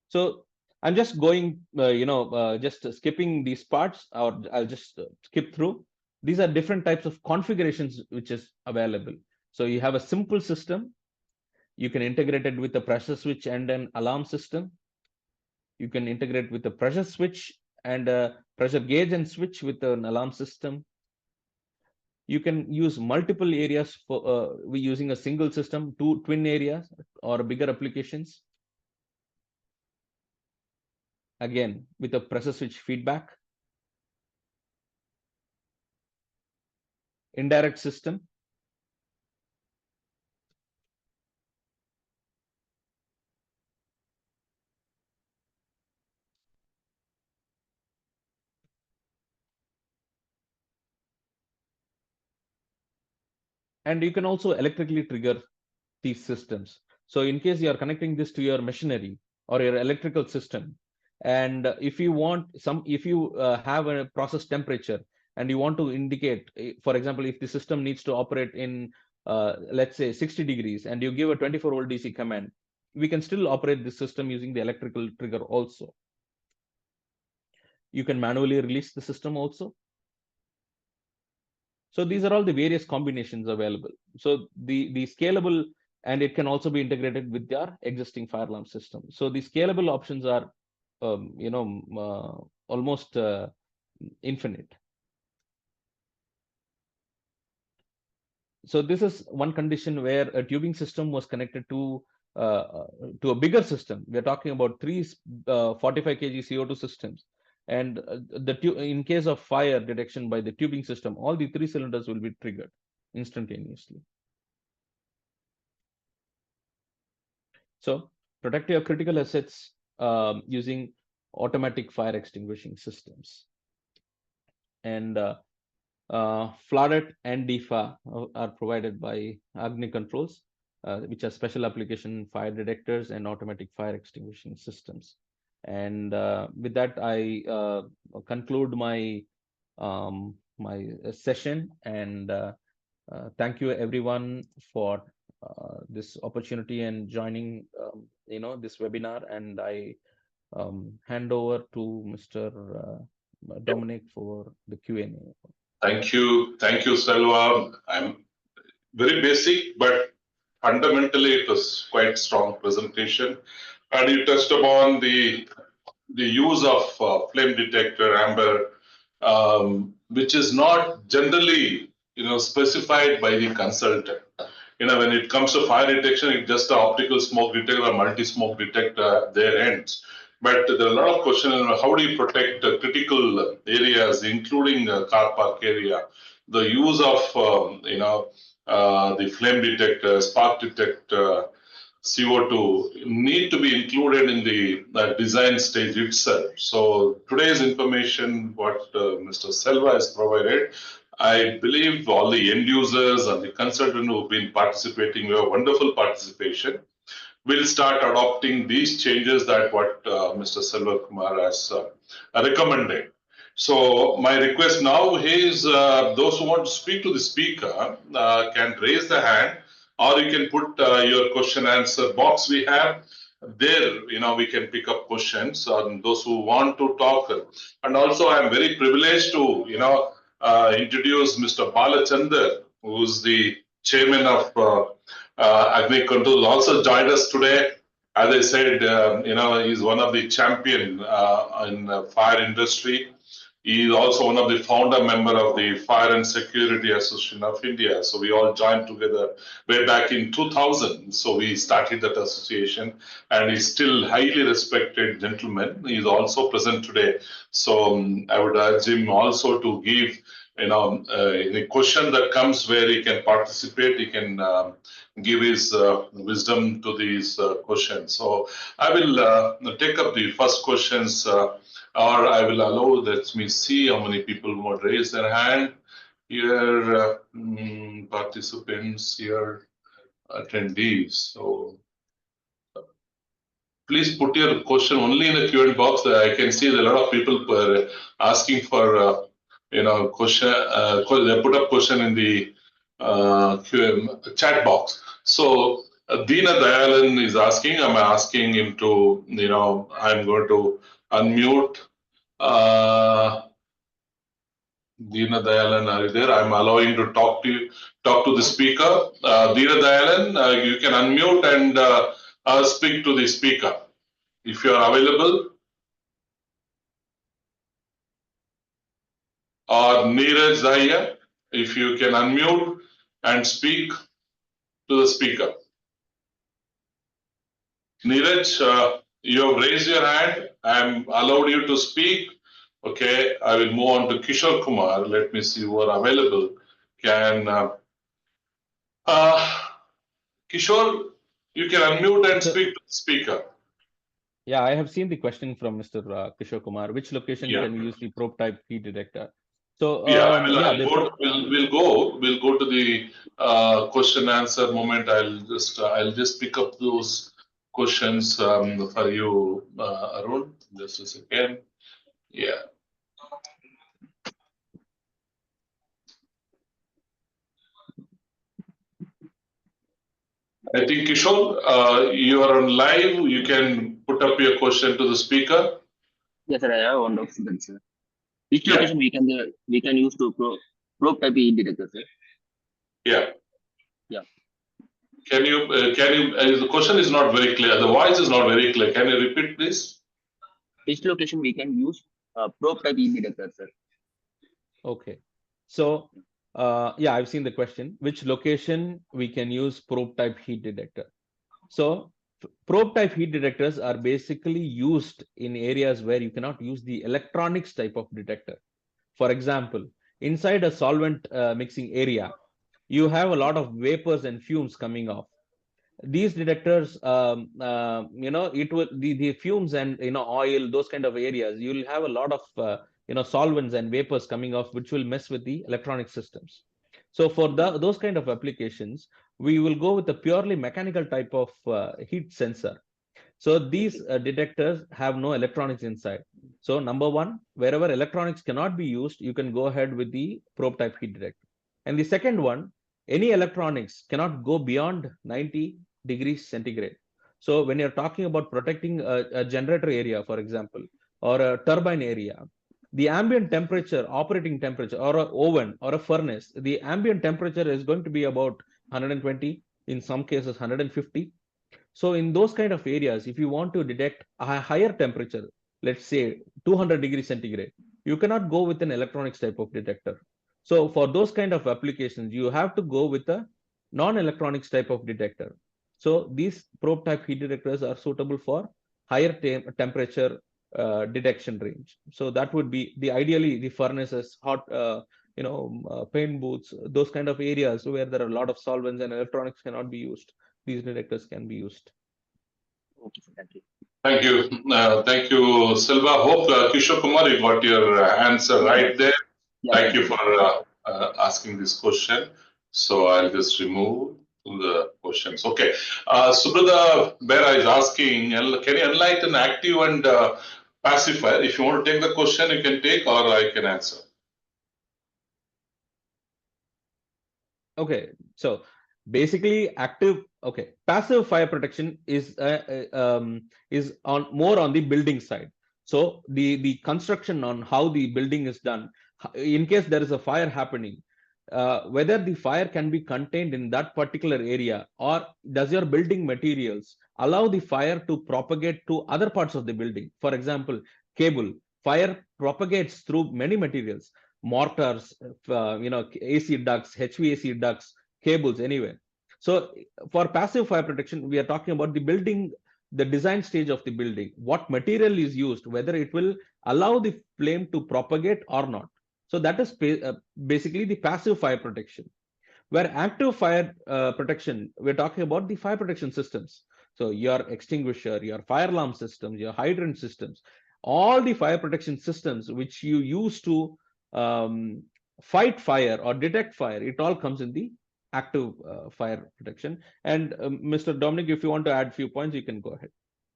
So I'm just going, just skipping these parts, or I'll just skip through. These are different types of configurations which is available. So you have a simple system. You can integrate it with a pressure switch and an alarm system. You can integrate with a pressure switch and a pressure gauge and switch with an alarm system. You can use multiple areas for using a single system, two twin areas or bigger applications. Again, with a pressure switch feedback. Indirect system. And you can also electrically trigger these systems. So in case you are connecting this to your machinery or your electrical system, and if you want if you have a process temperature and you want to indicate, for example, if the system needs to operate in, let's say 60 degrees, and you give a 24-volt DC command, we can still operate the system using the electrical trigger also. You can manually release the system also. So these are all the various combinations available. So the scalable, and it can also be integrated with your existing fire alarm system. So the scalable options are, almost infinite. So this is one condition where a tubing system was connected to a bigger system. We're talking about three 45 kg CO2 systems. And in case of fire detection by the tubing system, all the three cylinders will be triggered instantaneously. So protect your critical assets using automatic fire extinguishing systems. And FLADET and DIFA are provided by Agni Controls, which are special application fire detectors and automatic fire extinguishing systems. And with that, I conclude my my session, and thank you everyone for this opportunity and joining this webinar. And I hand over to Mr. Dominic for the Q&A. Thank you, Selva. I'm very basic, but fundamentally it was quite strong presentation, and you touched upon the use of flame detector amber, which is not generally specified by the consultant. When it comes to fire detection, it's just an optical smoke detector or multi-smoke detector their ends. But there are a lot of questions on how do you protect critical areas, including car park area. The use of the flame detector, spark detector, CO2 need to be included in the design stage itself. So today's information, what Mr. Selva has provided, I believe all the end users and the consultants who have been participating, we have wonderful participation. We'll start adopting these changes that what Mr. Selva Kumar has recommended. So my request now is those who want to speak to the speaker can raise the hand, or you can put your question answer box we have there. We can pick up questions on those who want to talk. And also I'm very privileged to introduce Mr. Balachandar, who's the chairman of Agni Control, also joined us today. As I said, he's one of the champion in fire industry. He is also one of the founder member of the Fire and Security Association of India. So we all joined together way back in 2000. So we started that association, and he's still highly respected gentleman. He's also present today. So I would urge him also to give, any question that comes where he can participate, he can give his wisdom to these questions. So I will take up the first questions. Or I will allow, let me see how many people would raise their hand. Here, participants, here, attendees. So please put your question only in the Q&A box. I can see a lot of people asking for, question. They put up question in the chat box. So Deena Dayalan is asking, I'm asking him to, I'm going to unmute. Deena Dayalan, are you there? I'm allowing to talk to the speaker. Deena Dayalan, you can unmute and speak to the speaker if you are available. Or Neeraj Dahiya, if you can unmute and speak to the speaker. Neeraj, you have raised your hand. I'm allowed you to speak. Okay, I will move on to Kishore Kumar. Let me see who are available. Can Kishore, you can unmute and speak to the speaker. Yeah, I have seen the question from Mr. Kishore Kumar. Which location can we use the probe type heat detector? So we'll go to the question answer moment. I'll just pick up those questions for you, Arun. Just a second. Yeah. I think Kishore, you are on live. You can put up your question to the speaker. Yes, sir. I have one question, sir. Which location we can use to probe type heat detector, sir? Yeah. Yeah. Can you the question is not very clear. The voice is not very clear. Can you repeat, please? Which location we can use probe type heat detector, sir? Okay. So yeah, I've seen the question. Which location we can use probe type heat detector? So probe type heat detectors are basically used in areas where you cannot use the electronics type of detector. For example, inside a solvent mixing area, you have a lot of vapors and fumes coming off. These detectors, it will the fumes and oil, those kind of areas, you'll have a lot of solvents and vapors coming off, which will mess with the electronic systems. So for those kind of applications, we will go with a purely mechanical type of heat sensor. So these detectors have no electronics inside. So number one, wherever electronics cannot be used, you can go ahead with the probe type heat detector. And the second one, any electronics cannot go beyond 90 degrees centigrade. So when you're talking about protecting a generator area, for example, or a turbine area, the ambient temperature, operating temperature, or an oven or a furnace, the ambient temperature is going to be about 120, in some cases 150. So in those kind of areas, if you want to detect a higher temperature, let's say 200 degrees centigrade, you cannot go with an electronics type of detector. So for those kind of applications, you have to go with a non-electronics type of detector. So these probe type heat detectors are suitable for higher temperature detection range. So that would be ideally the furnaces, hot, paint booths, those kind of areas where there are a lot of solvents and electronics cannot be used. These detectors can be used. Okay, sir. Thank you. Thank you. Thank you, Silva. Hope Kishore Kumar, you got your answer right there. Yeah, Thank you for asking this question. So I'll just remove the questions. Okay. Subrata Bera is asking, can you enlighten active and passive fire? If you want to take the question, you can take, or I can answer. Okay. So basically passive fire protection is on more on the building side. So the construction on how the building is done, in case there is a fire happening, whether the fire can be contained in that particular area, or does your building materials allow the fire to propagate to other parts of the building. For example, cable fire propagates through many materials, mortars, AC ducts, HVAC ducts, cables, anywhere. So for passive fire protection, we are talking about the building, the design stage of the building, what material is used, whether it will allow the flame to propagate or not. So that is basically the passive fire protection. Where active fire protection, we're talking about the fire protection systems. So your extinguisher, your fire alarm systems, your hydrant systems, all the fire protection systems which you use to fight fire or detect fire, it all comes in the active fire protection. And Mr. Dominic, if you want to add a few points, you can go ahead.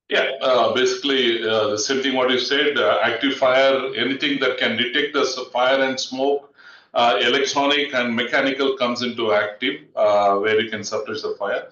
Yeah, basically the same thing what you said, active fire, anything that can detect the fire and smoke, electronic and mechanical comes into active, where you can suppress the fire.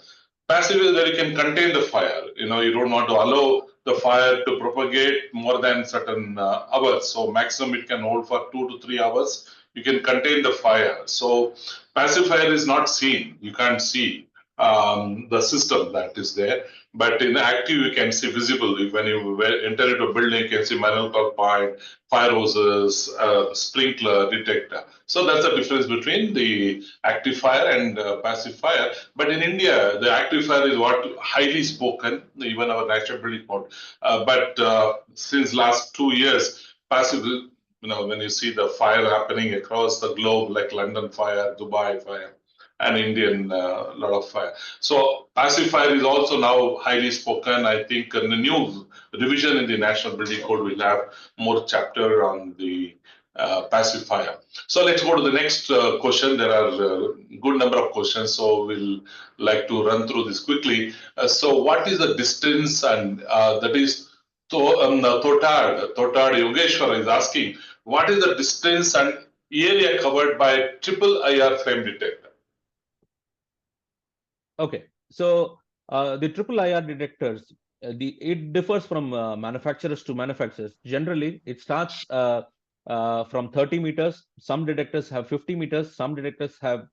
Passive is where you can contain the fire. You don't want to allow the fire to propagate more than certain hours. So maximum it can hold for 2 to 3 hours. You can contain the fire. So passive fire is not seen. You can't see the system that is there. But in active, you can see visible. When you enter into a building, you can see manual call point, fire hoses, sprinkler, detector. So that's the difference between the active fire and passive fire. But in India, the active fire is what highly spoken, even our national building code. But since last 2 years, passive, when you see the fire happening across the globe, like London fire, Dubai fire, and Indian lot of fire. So passive fire is also now highly spoken. I think in the new revision in the National Building Code will have more chapter on the passive fire. So let's go to the next question. There are a good number of questions, so we'll like to run through this quickly. So what is the distance, and that is Totard Yogeshwar is asking, what is the distance and area covered by triple IR flame detector? Okay, so the triple IR detectors, it differs from manufacturers to manufacturers. Generally, it starts from 30 meters. Some detectors have 50 meters. Some detectors have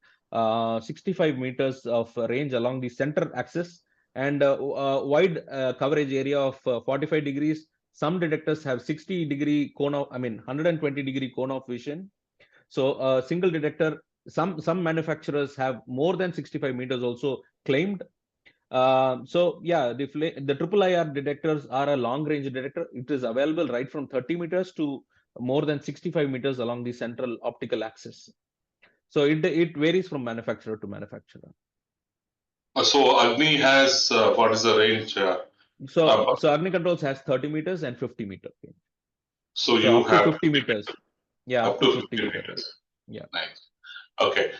65 meters of range along the center axis, and wide coverage area of 45 degrees. Some detectors have 60-degree cone of, 120-degree cone of vision. So a single detector, some manufacturers have more than 65 meters also claimed. So yeah, the triple IR detectors are a long range detector. It is available right from 30 meters to more than 65 meters along the central optical axis. So it varies from manufacturer to manufacturer. So Agni has what is the range? So Agni Controls has 30 meters and 50 meter. So you up have to 50 meters. Yeah, up to 50 meters. meters. Yeah. Nice. Okay.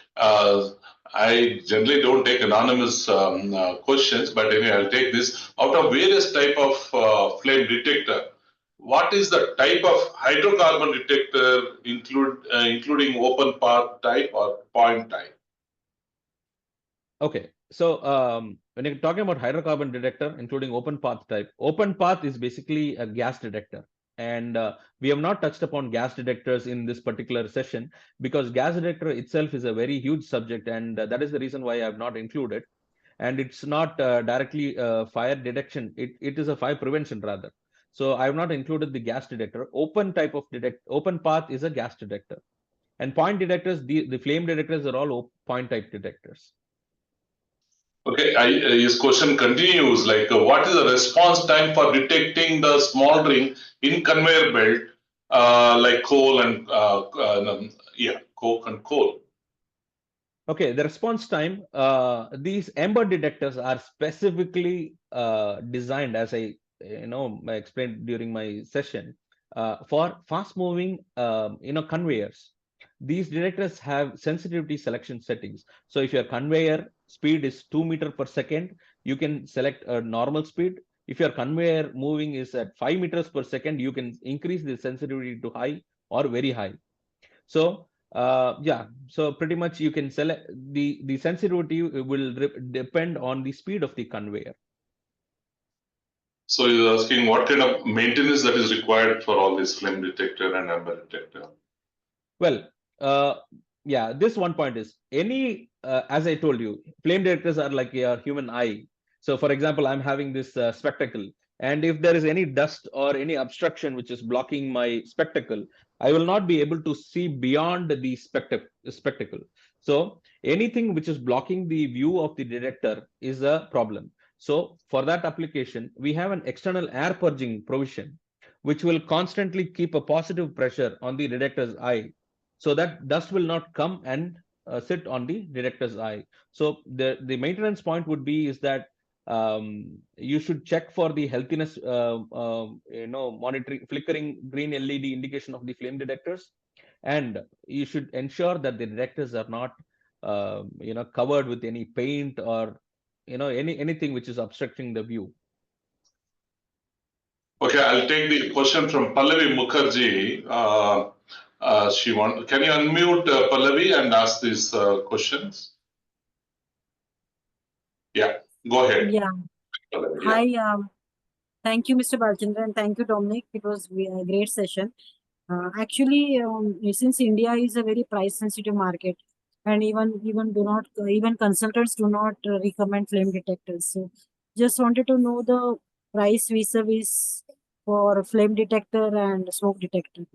I generally don't take anonymous questions, but anyway, I'll take this. Out of various type of flame detector, what is the type of hydrocarbon detector including open path type or point type? Okay, so when you're talking about hydrocarbon detector, including open path type, open path is basically a gas detector. And we have not touched upon gas detectors in this particular session because gas detector itself is a very huge subject, and that is the reason why I have not included. And it's not directly fire detection; it is a fire prevention rather. So I have not included the gas detector. Open path is a gas detector, and point detectors, the flame detectors are all point type detectors. Okay, his question continues like, what is the response time for detecting the smoldering in conveyor belt, like coal and coke and coal? Okay, the response time, these ember detectors are specifically designed, as I explained during my session, for fast moving conveyors. These detectors have sensitivity selection settings. So if your conveyor speed is 2 meters per second, you can select a normal speed. If your conveyor moving is at 5 meters per second, you can increase the sensitivity to high or very high. So yeah, so pretty much you can select the sensitivity will depend on the speed of the conveyor. So he's asking what kind of maintenance that is required for all this flame detector and ember detector. Well, yeah, this one point is any, as I told you, flame detectors are like your human eye. So, for example, I'm having this spectacle, and if there is any dust or any obstruction which is blocking my spectacle, I will not be able to see beyond the spectacle. So, anything which is blocking the view of the detector is a problem. So, for that application, we have an external air purging provision, which will constantly keep a positive pressure on the detector's eye, so that dust will not come and sit on the detector's eye. So the maintenance point would be is that you should check for the healthiness, monitoring flickering green LED indication of the flame detectors, and you should ensure that the detectors are not covered with any paint or anything which is obstructing the view. Okay, I'll take the question from Pallavi Mukherjee. Can you unmute Pallavi and ask these questions? Yeah, go ahead. Yeah. Pallavi, Hi. Thank you, Mr. Balchandran, and thank you, Dominic. It was a great session. Actually, since India is a very price-sensitive market, and even consultants do not recommend flame detectors. So, just wanted to know the price vis-a-vis for flame detector and smoke detector.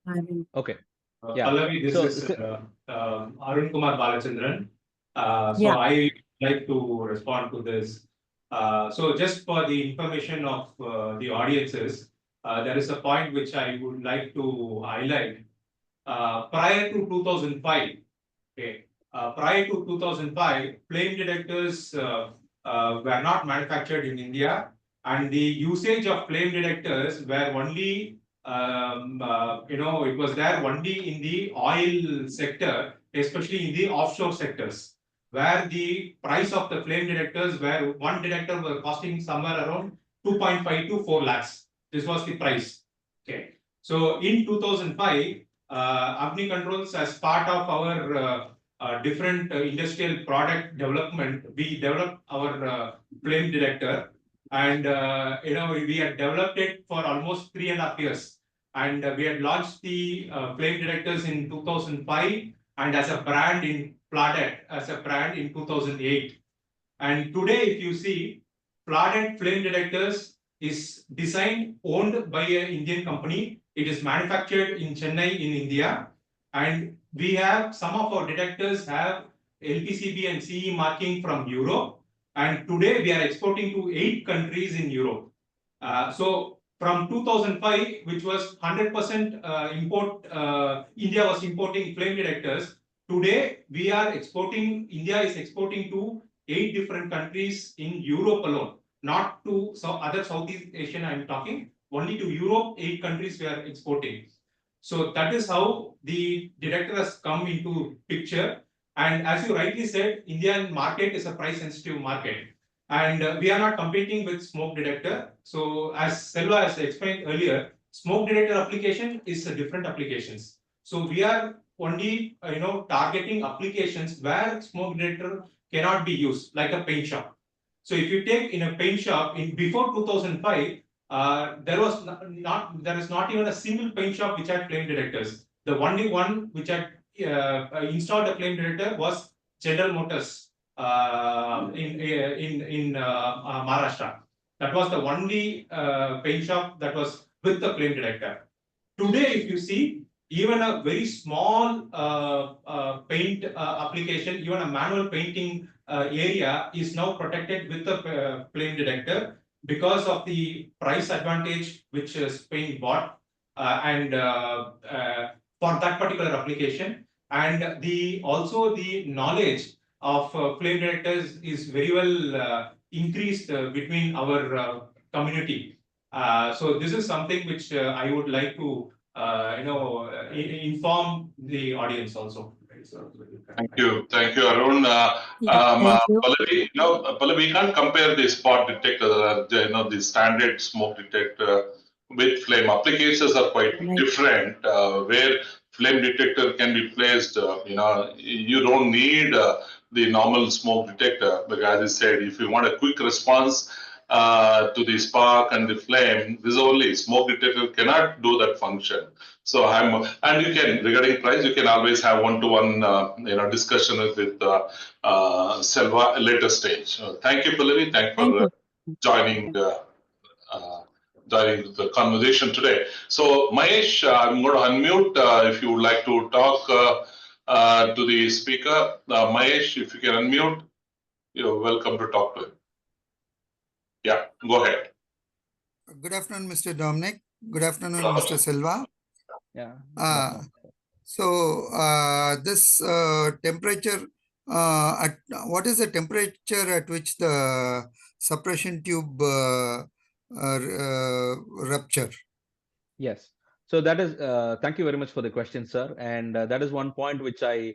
I mean, Okay. Yeah. Pallavi, this is Arun Kumar Balachandran. So I like to respond to this. So just for the information of the audiences, there is a point which I would like to highlight. Prior to 2005, prior to 2005, flame detectors were not manufactured in India, and the usage of flame detectors were only it was there only in the oil sector, especially in the offshore sectors, where the price of the flame detectors, where one detector was costing somewhere around 2.5 to 4 lakhs. This was the price. Okay. So in 2005, Agni Controls, as part of our different industrial product development, we developed our flame detector, and we had developed it for almost 3.5 years. And we had launched the flame detectors in 2005, and as a brand in Pladet as a brand in 2008. And today, if you see, Pladet flame detectors is designed, owned by an Indian company. It is manufactured in Chennai in India, and we have some of our detectors have LPCB and CE marking from Europe, and today we are exporting to 8 countries in Europe. So from 2005, which was 100% import, India was importing flame detectors. Today, India is exporting to 8 different countries in Europe alone, not to other Southeast Asian I'm talking, only to Europe, 8 countries we are exporting. So that is how the detector has come into picture. And as you rightly said, Indian market is a price sensitive market. And we are not competing with smoke detector. So as Selva has explained earlier, smoke detector application is a different applications. So we are only targeting applications where smoke detector cannot be used, like a paint shop. So if you take in a paint shop in before 2005, there is not even a single paint shop which had flame detectors. The only one which had installed a flame detector was General Motors in Maharashtra. That was the only paint shop that was with the flame detector. Today, if you see, even a very small paint application, even a manual painting area is now protected with the flame detector because of the price advantage which Spain bought and for that particular application, and also the knowledge of flame detectors is very well increased between our community. So this is something which I would like to inform the audience also. Thank you, Arun. thank you. Pallavi, Pallavi, we can't compare the spot detector, the standard smoke detector with flame. Applications are quite different. Where flame detector can be placed, you don't need the normal smoke detector. But as I said, if you want a quick response to the spark and the flame, this only smoke detector cannot do that function. So and you can, regarding price, you can always have one-to-one, discussion with Selva at a later stage. Thank you, Pallavi. Thank Thank for you. joining joining the conversation today. So, Mahesh, I'm going to unmute if you would like to talk to the speaker. Mahesh, if you can unmute, you're welcome to talk to him. Yeah, go ahead. Good afternoon, Mr. Dominic. Good afternoon, Mr. Silva. Yeah. This temperature, what is the temperature at which the suppression tube rupture? Yes. So that is, thank you very much for the question, sir. And that is one point which I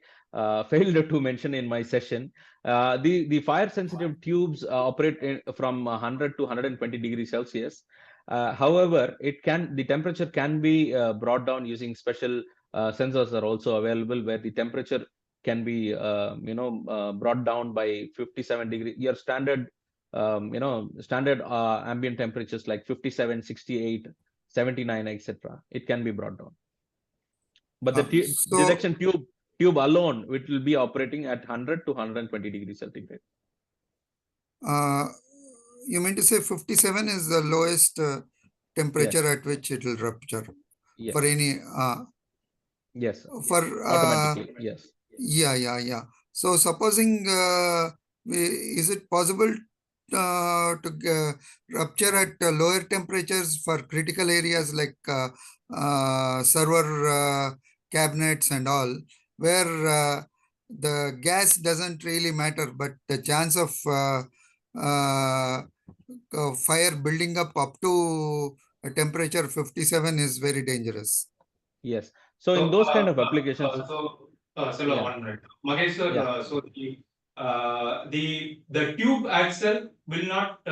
failed to mention in my session. The fire sensitive tubes operate from 100 to 120 degrees Celsius. However, the temperature can be brought down using special sensors are also available where the temperature can be, brought down by 57 degrees. Your standard, standard ambient temperatures like 57, 68, 79, etc. It can be brought down. But the detection tube alone, it will be operating at 100 to 120 degrees centigrade. You mean to say 57 is the lowest temperature at which it will rupture? Yes. For any yes. For automatically, yes. Yeah. So supposing is it possible to rupture at lower temperatures for critical areas like server cabinets and all, where the gas doesn't really matter, but the chance of fire building up to a temperature 57 is very dangerous. Yes. So in those kind of applications. Selva, 1 minute. Mahesh sir, so the tube itself will not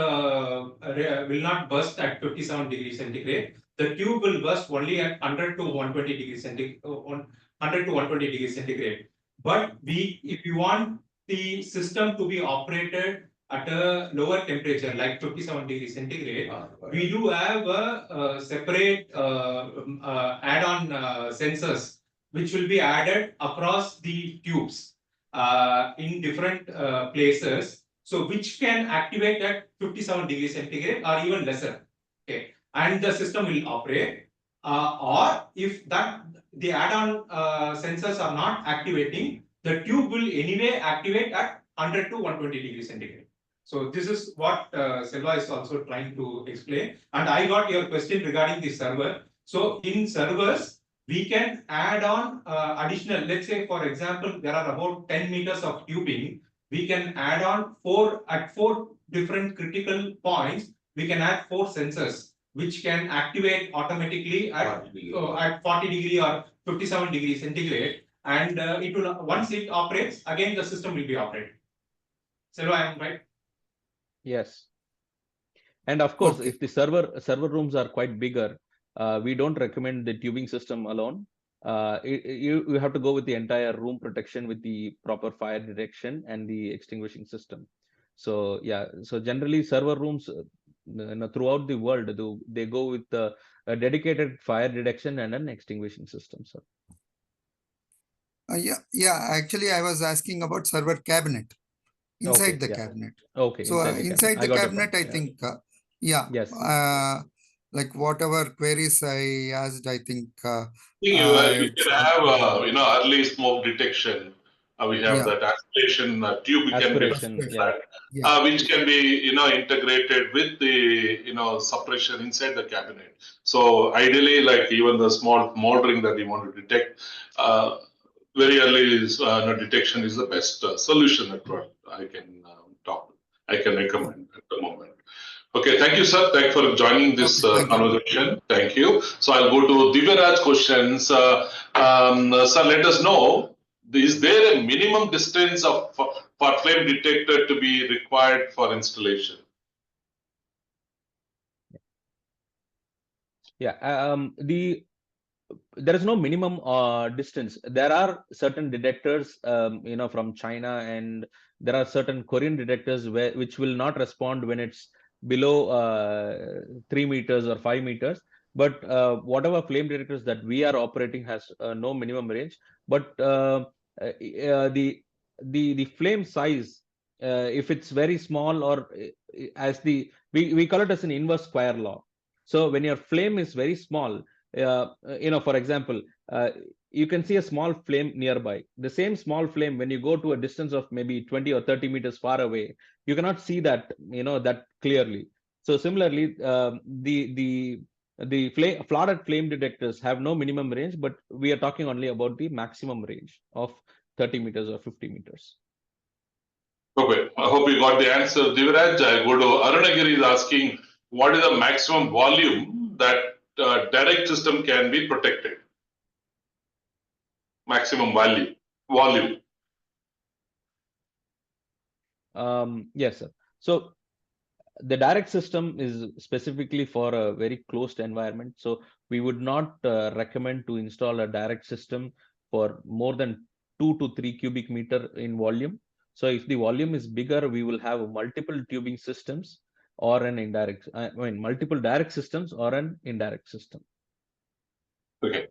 burst at 57 degrees centigrade. The tube will burst only at 100 to 120 degrees centigrade. 100 to 120 degrees centigrade. But if you want the system to be operated at a lower temperature, like 57 degrees centigrade, we do have a separate add-on sensors which will be added across the tubes in different places, so which can activate at 57 degrees centigrade or even lesser. Okay, and the system will operate. Or if the add-on sensors are not activating, the tube will anyway activate at 100 to 120 degrees centigrade. So this is what Selva is also trying to explain. And I got your question regarding the server. So in servers, we can add on additional, let's say, for example, there are about 10 meters of tubing. We can add on four different critical points. We can add 4 sensors, which can activate automatically at 40 degree or 57 degrees centigrade. And it will, once it operates, again, the system will be operated. Selva, I am right? Yes. And of course, if the server rooms are quite bigger, we don't recommend the tubing system alone. You have to go with the entire room protection with the proper fire detection and the extinguishing system. So yeah, so generally server rooms throughout the world, they go with a dedicated fire detection and an extinguishing system. So actually I was asking about server cabinet. Inside the cabinet. Okay. So inside the cabinet, I think, yes. Like whatever queries I asked, I think. You can have, early smoke detection. We have that aspiration tube which can be, integrated with the, suppression inside the cabinet. So ideally, like even the small moldering that you want to detect, very early detection is the best solution that I can recommend at the moment. Okay, thank you, sir. Thank you for joining this conversation. Thank you. So I'll go to Divyaraj questions. Sir, let us know, is there a minimum distance for flame detector to be required for installation? Yeah, there is no minimum distance. There are certain detectors, from China, and there are certain Korean detectors which will not respond when it's below 3 meters or 5 meters. but whatever flame detectors that we are operating has no minimum range. But the flame size, if it's very small, or as we call it as an inverse square law. So when your flame is very small, for example, you can see a small flame nearby. The same small flame, when you go to a distance of maybe 20 or 30 meters far away, you cannot see that, that clearly. So similarly, the flooded flame detectors have no minimum range, but we are talking only about the maximum range of 30 meters or 50 meters. Okay, I hope you got the answer, Diviraj. I go to Arunagiri is asking, what is the maximum volume that direct system can be protected? Maximum volume. Yes, sir. So the direct system is specifically for a very closed environment. So we would not recommend to install a direct system for more than 2 to 3 cubic meter in volume. So if the volume is bigger, we will have multiple tubing systems or an indirect, multiple direct systems or an indirect system. Okay.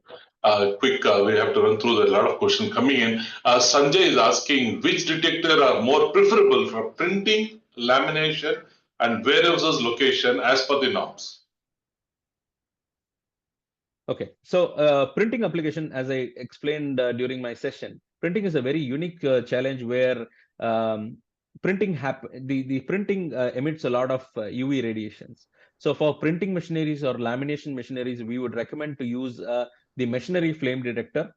Quick, we have to run through a lot of questions coming in. Sanjay is asking, which detector are more preferable for printing, lamination, and warehouses location as per the norms? Okay, so printing application, as I explained during my session, printing is a very unique challenge where the printing emits a lot of UV radiations. So for printing machineries or lamination machineries, we would recommend to use the machinery flame detector.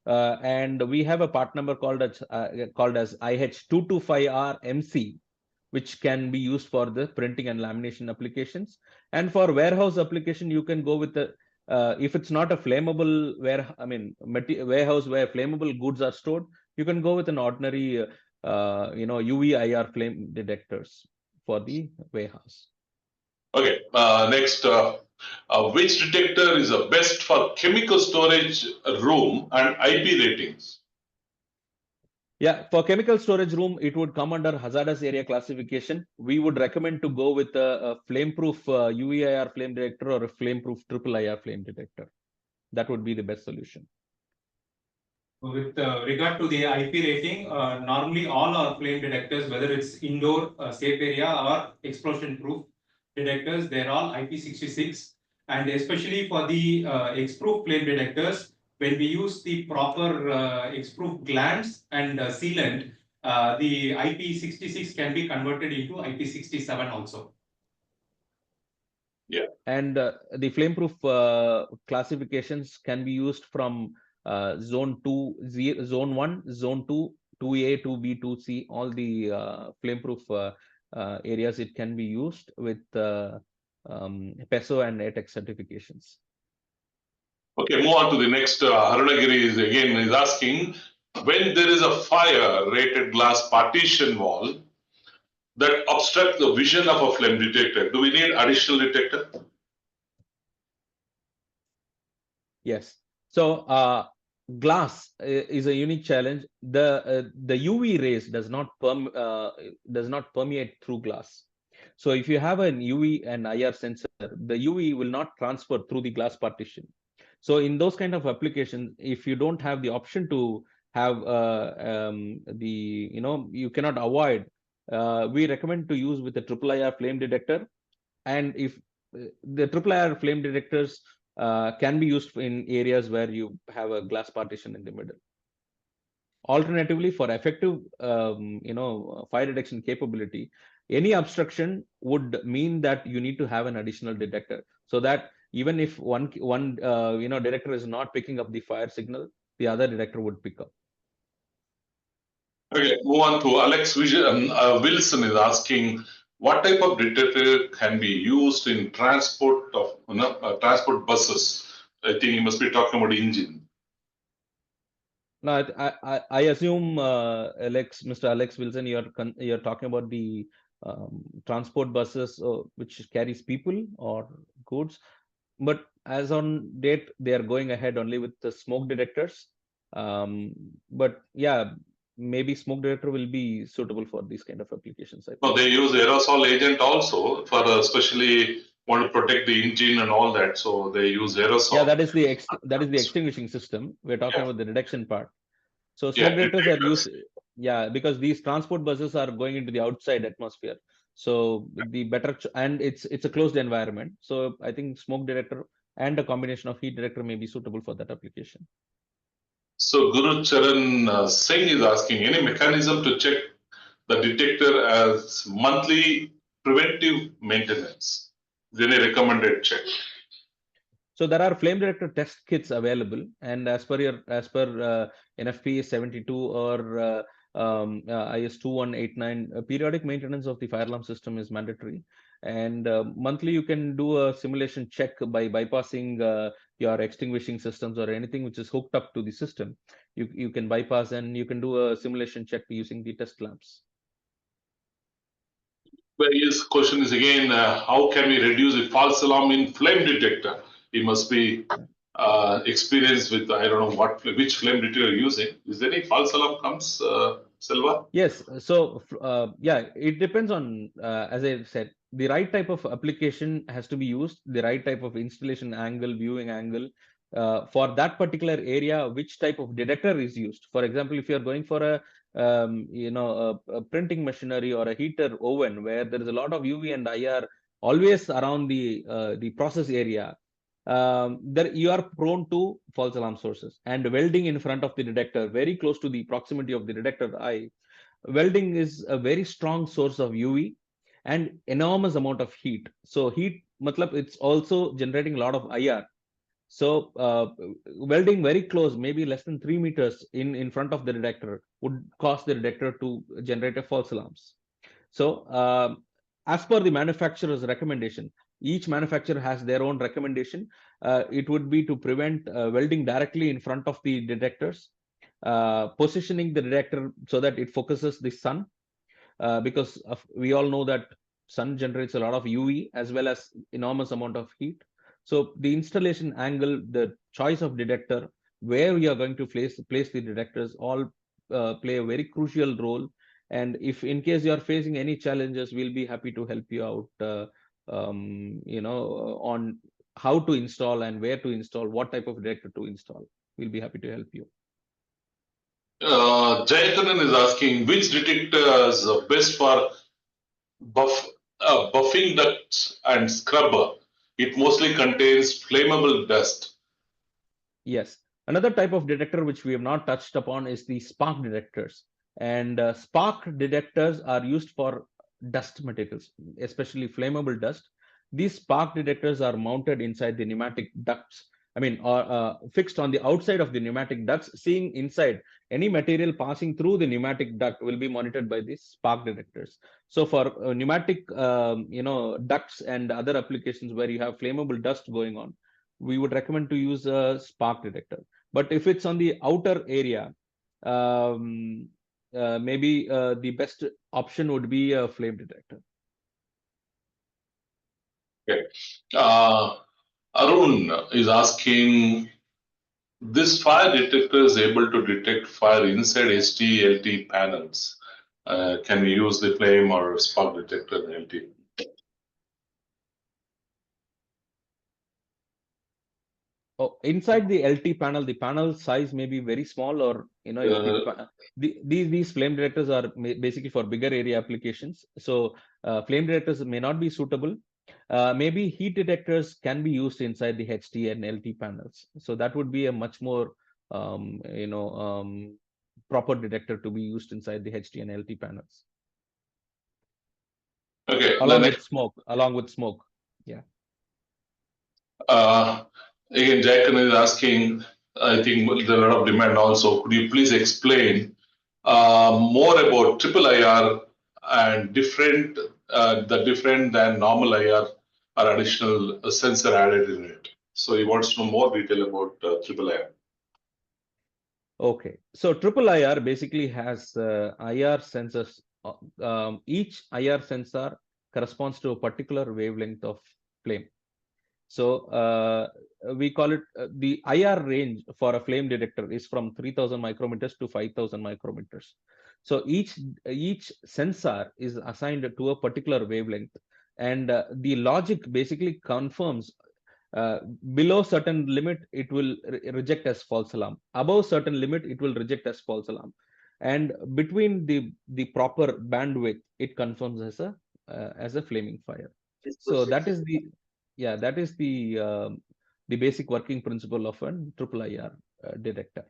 And we have a part number called as IH225R MC, which can be used for the printing and lamination applications. And for warehouse application, you can go with the if it's not a flammable warehouse where flammable goods are stored, you can go with an ordinary UV IR flame detectors for the warehouse. Okay, next, which detector is the best for chemical storage room and IP ratings? Yeah, for chemical storage room, it would come under hazardous area classification. We would recommend to go with a flame-proof UVIR flame detector or a flame-proof triple IR flame detector. That would be the best solution. With regard to the IP rating, normally all our flame detectors, whether it's indoor safe area or explosion-proof detectors, they're all IP66. And especially for the X-proof flame detectors, when we use the proper X-proof glands and sealant, the IP66 can be converted into IP67 also. Yeah. And the flame-proof classifications can be used from zone 2, zone 1, zone 2, 2A, 2B, 2C, all the flame-proof areas it can be used with PESO and ATEX certifications. Okay, move on to the next. Arunagiri is asking, when there is a fire rated glass partition wall that obstructs the vision of a flame detector, do we need additional detector? Yes. So glass is a unique challenge. The UV rays does not permeate through glass. So if you have an UV and IR sensor, the UV will not transfer through the glass partition. So in those kind of applications, if you don't have the option to have you cannot avoid, we recommend to use with a triple IR flame detector. And if the triple IR flame detectors can be used in areas where you have a glass partition in the middle. Alternatively, for effective fire detection capability, any obstruction would mean that you need to have an additional detector, so that even if one detector is not picking up the fire signal, the other detector would pick up. Okay, move on to Alex Wilson is asking, what type of detector can be used in transport of transport buses? I think he must be talking about engine. No, I assume Mr. Alex Wilson, you're talking about the transport buses which carries people or goods. But as on date, they are going ahead only with the smoke detectors. But yeah, maybe smoke detector will be suitable for these kind of applications. No, they use aerosol agent also for especially want to protect the engine and all that, so they use aerosol. Yeah, that is the extinguishing system. We're talking about the reduction part. So Yeah, smoke detectors are detectors. used, yeah, because these transport buses are going into the outside atmosphere. So the better, and it's a closed environment. So I think smoke detector and a combination of heat detector may be suitable for that application. So Guru Charan Singh is asking, any mechanism to check the detector as monthly preventive maintenance? Is there any recommended check? So there are flame detector test kits available, and as per NFPA 72 or IS 2189, periodic maintenance of the fire alarm system is mandatory. And monthly, you can do a simulation check by bypassing your extinguishing systems or anything which is hooked up to the system. You can bypass and you can do a simulation check using the test lamps. But his question is again, how can we reduce the false alarm in flame detector? He must be experienced with, I don't know which flame detector you're using. Is there any false alarm comes, Selva? Yes, so yeah, it depends on, as I said, the right type of application has to be used, the right type of installation angle, viewing angle, for that particular area, which type of detector is used. For example, if you're going for a a printing machinery or a heater oven where there is a lot of UV and IR always around the process area, there you are prone to false alarm sources. And welding in front of the detector, very close to the proximity of the detector eye, welding is a very strong source of UV and enormous amount of heat. So heat, matlab, it's also generating a lot of IR. So welding very close, maybe less than 3 meters in front of the detector would cause the detector to generate a false alarms. So as per the manufacturer's recommendation, each manufacturer has their own recommendation. It would be to prevent welding directly in front of the detectors, positioning the detector so that it focuses the sun, because we all know that sun generates a lot of UV as well as enormous amount of heat. So the installation angle, the choice of detector, where we are going to place the detectors, all play a very crucial role. And if in case you are facing any challenges, we'll be happy to help you out, on how to install and where to install, what type of detector to install. We'll be happy to help you. Jayakanan is asking, which detector is best for buffing ducts and scrubber? It mostly contains flammable dust. Yes. Another type of detector which we have not touched upon is the spark detectors. And spark detectors are used for dust materials, especially flammable dust. These spark detectors are mounted inside the pneumatic ducts. I mean, or fixed on the outside of the pneumatic ducts. Seeing inside, any material passing through the pneumatic duct will be monitored by these spark detectors. So for pneumatic, ducts and other applications where you have flammable dust going on, we would recommend to use a spark detector. But if it's on the outer area, maybe the best option would be a flame detector. Okay. Arun is asking, this fire detector is able to detect fire inside HT-LT panels. Can we use the flame or spark detector in LT? Oh, inside the LT panel, the panel size may be very small, or if these flame detectors are basically for bigger area applications. So flame detectors may not be suitable. Maybe heat detectors can be used inside the HT and LT panels. So that would be a much more proper detector to be used inside the HT and LT panels. Okay. Along with smoke. Yeah. Again, Jayakanan is asking, I think there's a lot of demand also. Could you please explain more about triple IR and the different than normal IR or additional sensor added in it? So he wants to know more detail about triple IR. Okay, so triple IR basically has IR sensors. Each IR sensor corresponds to a particular wavelength of flame. So we call it the IR range for a flame detector is from 3000 micrometers to 5000 micrometers. So each sensor is assigned to a particular wavelength. and the logic basically confirms below certain limit it will reject as false alarm, above certain limit it will reject as false alarm, and between the proper bandwidth it confirms as a flaming fire. So that is the the basic working principle of an triple IR detector.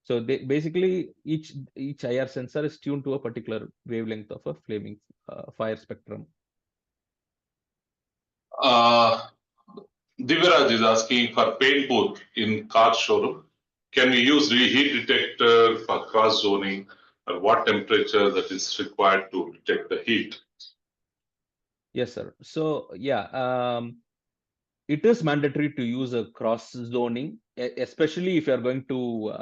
So basically each IR sensor is tuned to a particular wavelength of a flaming fire spectrum. Diviraj is asking for paint booth in car showroom. Can we use heat detector for cross zoning, or what temperature that is required to detect the heat? Yes, sir. So it is mandatory to use a cross zoning, especially if you are going to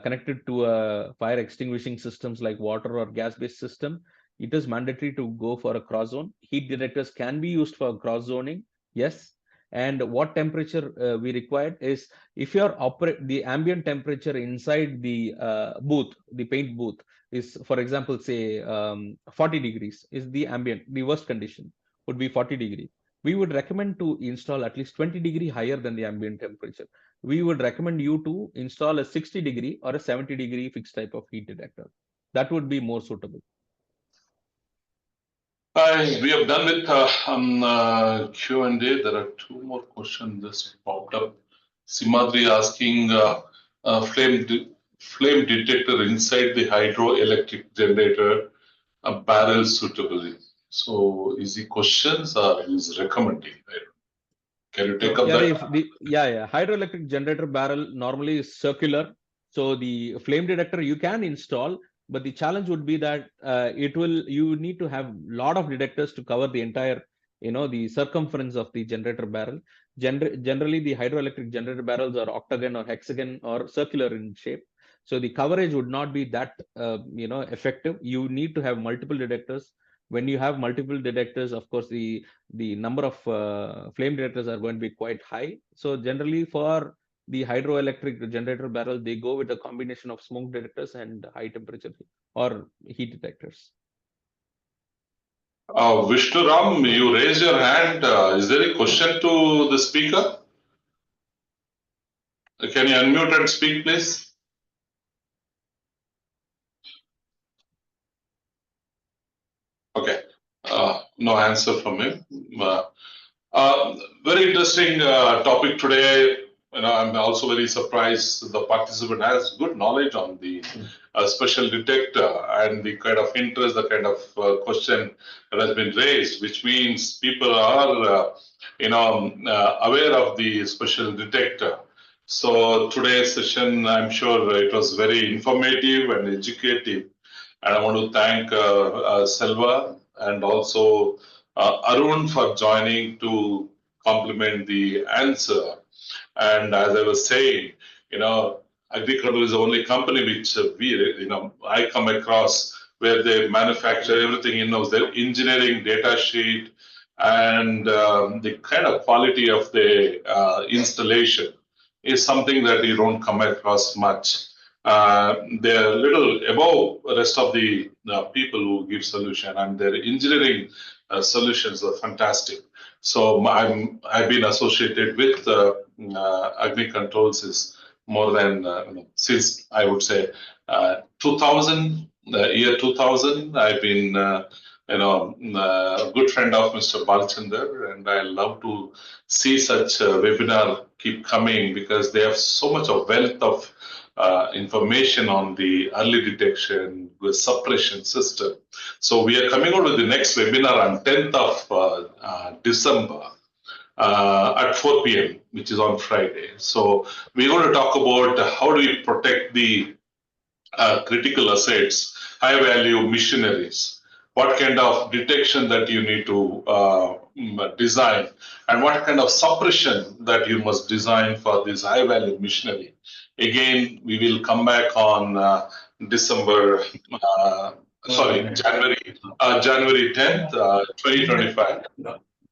connect it to a fire extinguishing systems like water or gas-based system. It is mandatory to go for a cross zone. Heat detectors can be used for cross zoning, yes. And what temperature we required is if you are the ambient temperature inside the booth, the paint booth is, for example, say 40 degrees is the ambient, the worst condition would be 40 degrees. We would recommend to install at least 20 degree higher than the ambient temperature. We would recommend you to install a 60 degree or a 70 degree fixed type of heat detector. That would be more suitable. We have done with Q&A. There are two more questions just popped up. Simadri asking flame detector inside the hydroelectric generator barrel suitably. So is he questions or is recommending? Can you take up that? Hydroelectric generator barrel normally is circular. So the flame detector you can install, but the challenge would be that you need to have a lot of detectors to cover the entire, the circumference of the generator barrel. Generally, the hydroelectric generator barrels are octagon or hexagon or circular in shape. So the coverage would not be that, effective. You need to have multiple detectors. When you have multiple detectors, of course, the number of flame detectors are going to be quite high. So generally for the hydroelectric generator barrel, they go with a combination of smoke detectors and high temperature or heat detectors. Vishnu Ram, you raised your hand. Is there a question to the speaker? Can you unmute and speak, please? Okay, no answer from him. Very interesting topic today. I'm also very surprised the participant has good knowledge on the special detector and the kind of interest, the kind of question that has been raised, which means people are, aware of the special detector. So today's session, I'm sure it was very informative and educative. And I want to thank Selva and also Arun for joining to complement the answer. And as I was saying, Agriculture is the only company which I come across where they manufacture everything in-house. Their engineering data sheet and the kind of quality of the installation is something that you don't come across much. They're a little above the rest of the people who give solution, and their engineering solutions are fantastic. So I've been associated with Agni Controls is more than since I would say 2000, year 2000. I've been a good friend of Mr. Balchandar, and I love to see such a webinar keep coming because they have so much of wealth of information on the early detection with suppression system. So we are coming out with the next webinar on 10th of December at 4 p.m., which is on Friday. So we're going to talk about how do we protect the critical assets, high value machineries, what kind of detection that you need to design, and what kind of suppression that you must design for this high value machinery. Again, we will come back on January 10th, 2025.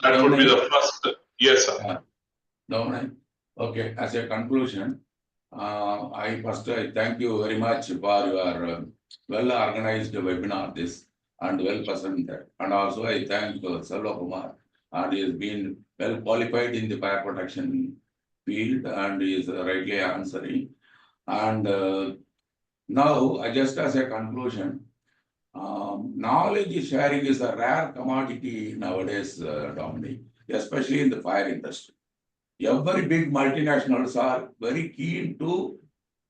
That would be the first. Yes, sir. Dominic, okay, as a conclusion, I thank you very much for your well-organized webinar. and well presented. And also I thank Selva Kumar, and he has been well qualified in the fire protection field and he is rightly answering. And now, just as a conclusion, knowledge sharing is a rare commodity nowadays, Dominic, especially in the fire industry. Every big multinationals are very keen to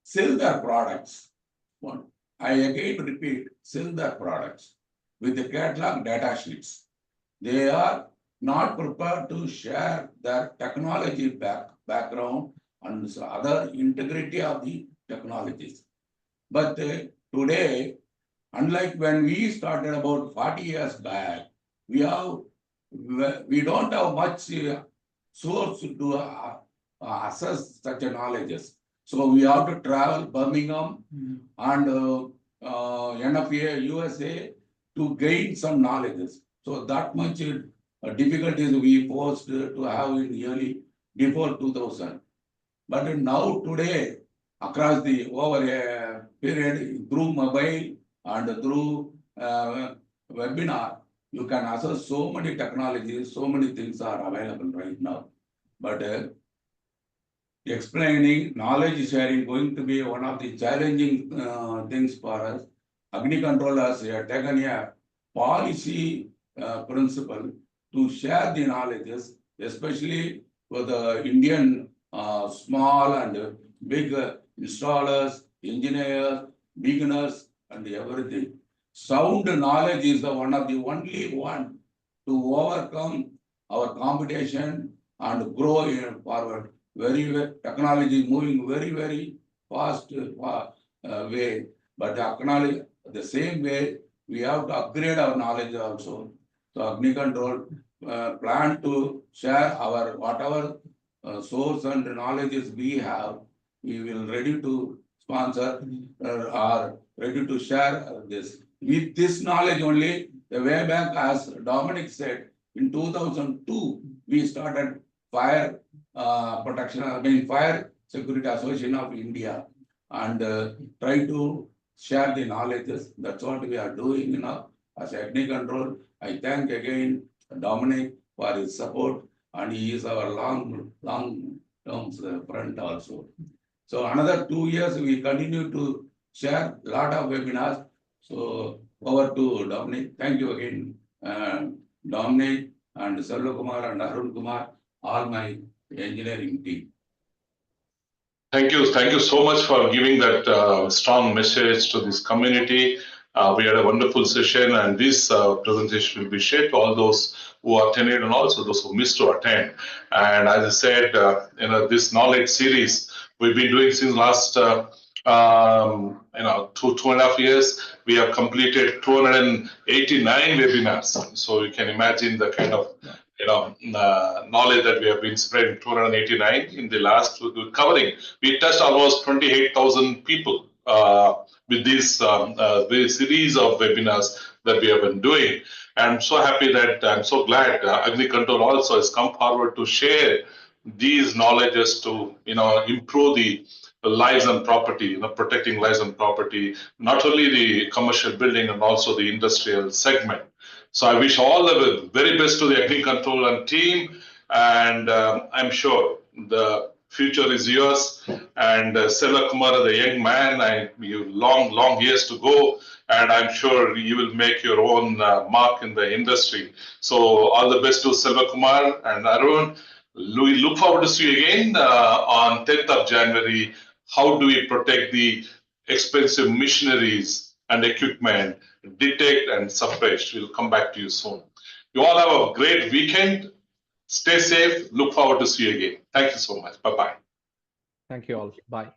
sell their products. One, I again repeat, sell their products with the catalog data sheets. They are not prepared to share their technology background and other integrity of the technologies. But today, unlike when we started about 40 years back, we don't have much source to assess such a knowledges. So we have to travel Birmingham and NFA, USA to gain some knowledges. So that much difficulties we forced to have in early before 2000. But now today, across the over a period through mobile and through webinar, you can access so many technologies, so many things are available right now. But explaining, knowledge sharing going to be one of the challenging things for us. Agni Control has taken a policy principle to share the knowledges, especially for the Indian small and big installers, engineers, beginners, and everything. Sound knowledge is the one of the only one to overcome our competition and grow forward. Technology moving very fast way, but technology the same way we have to upgrade our knowledge also. So Agni Control plan to share our whatever source and knowledges we have. We will ready to sponsor or ready to share this. With this knowledge only, the way back, as Dominic said, in 2002 we started Fire Protection, Fire Security Association of India, and try to share the knowledges. That's what we are doing now as Agni Control. I thank again Dominic for his support, and he is our long term friend also. So another 2 years we continue to share a lot of webinars. So over to Dominic. Thank you again, Dominic and Selva Kumar and Arun Kumar, all my engineering team. Thank you so much for giving that strong message to this community. We had a wonderful session, and this presentation will be shared to all those who attended and also those who missed to attend. And as I said, this knowledge series we've been doing since last 2.5 years. We have completed 289 webinars. So you can imagine the kind of knowledge that we have been spreading. 289 in the last covering. We touched almost 28,000 people with this series of webinars that we have been doing. I'm so happy that I'm so glad Agni Control also has come forward to share these knowledges to improve the lives and property, protecting lives and property, not only the commercial building and also the industrial segment. So I wish all the very best to the Agni Control and team, and I'm sure the future is yours. And Selva Kumar, the young man, you long years to go, and I'm sure you will make your own mark in the industry. So all the best to Selva Kumar and Arun. We look forward to see you again on 10th of January. How do we protect the expensive machineries and equipment, detect and suppress? We'll come back to you soon. You all have a great weekend. Stay safe. Look forward to see you again. Thank you so much. Bye-bye. Thank you all. Bye.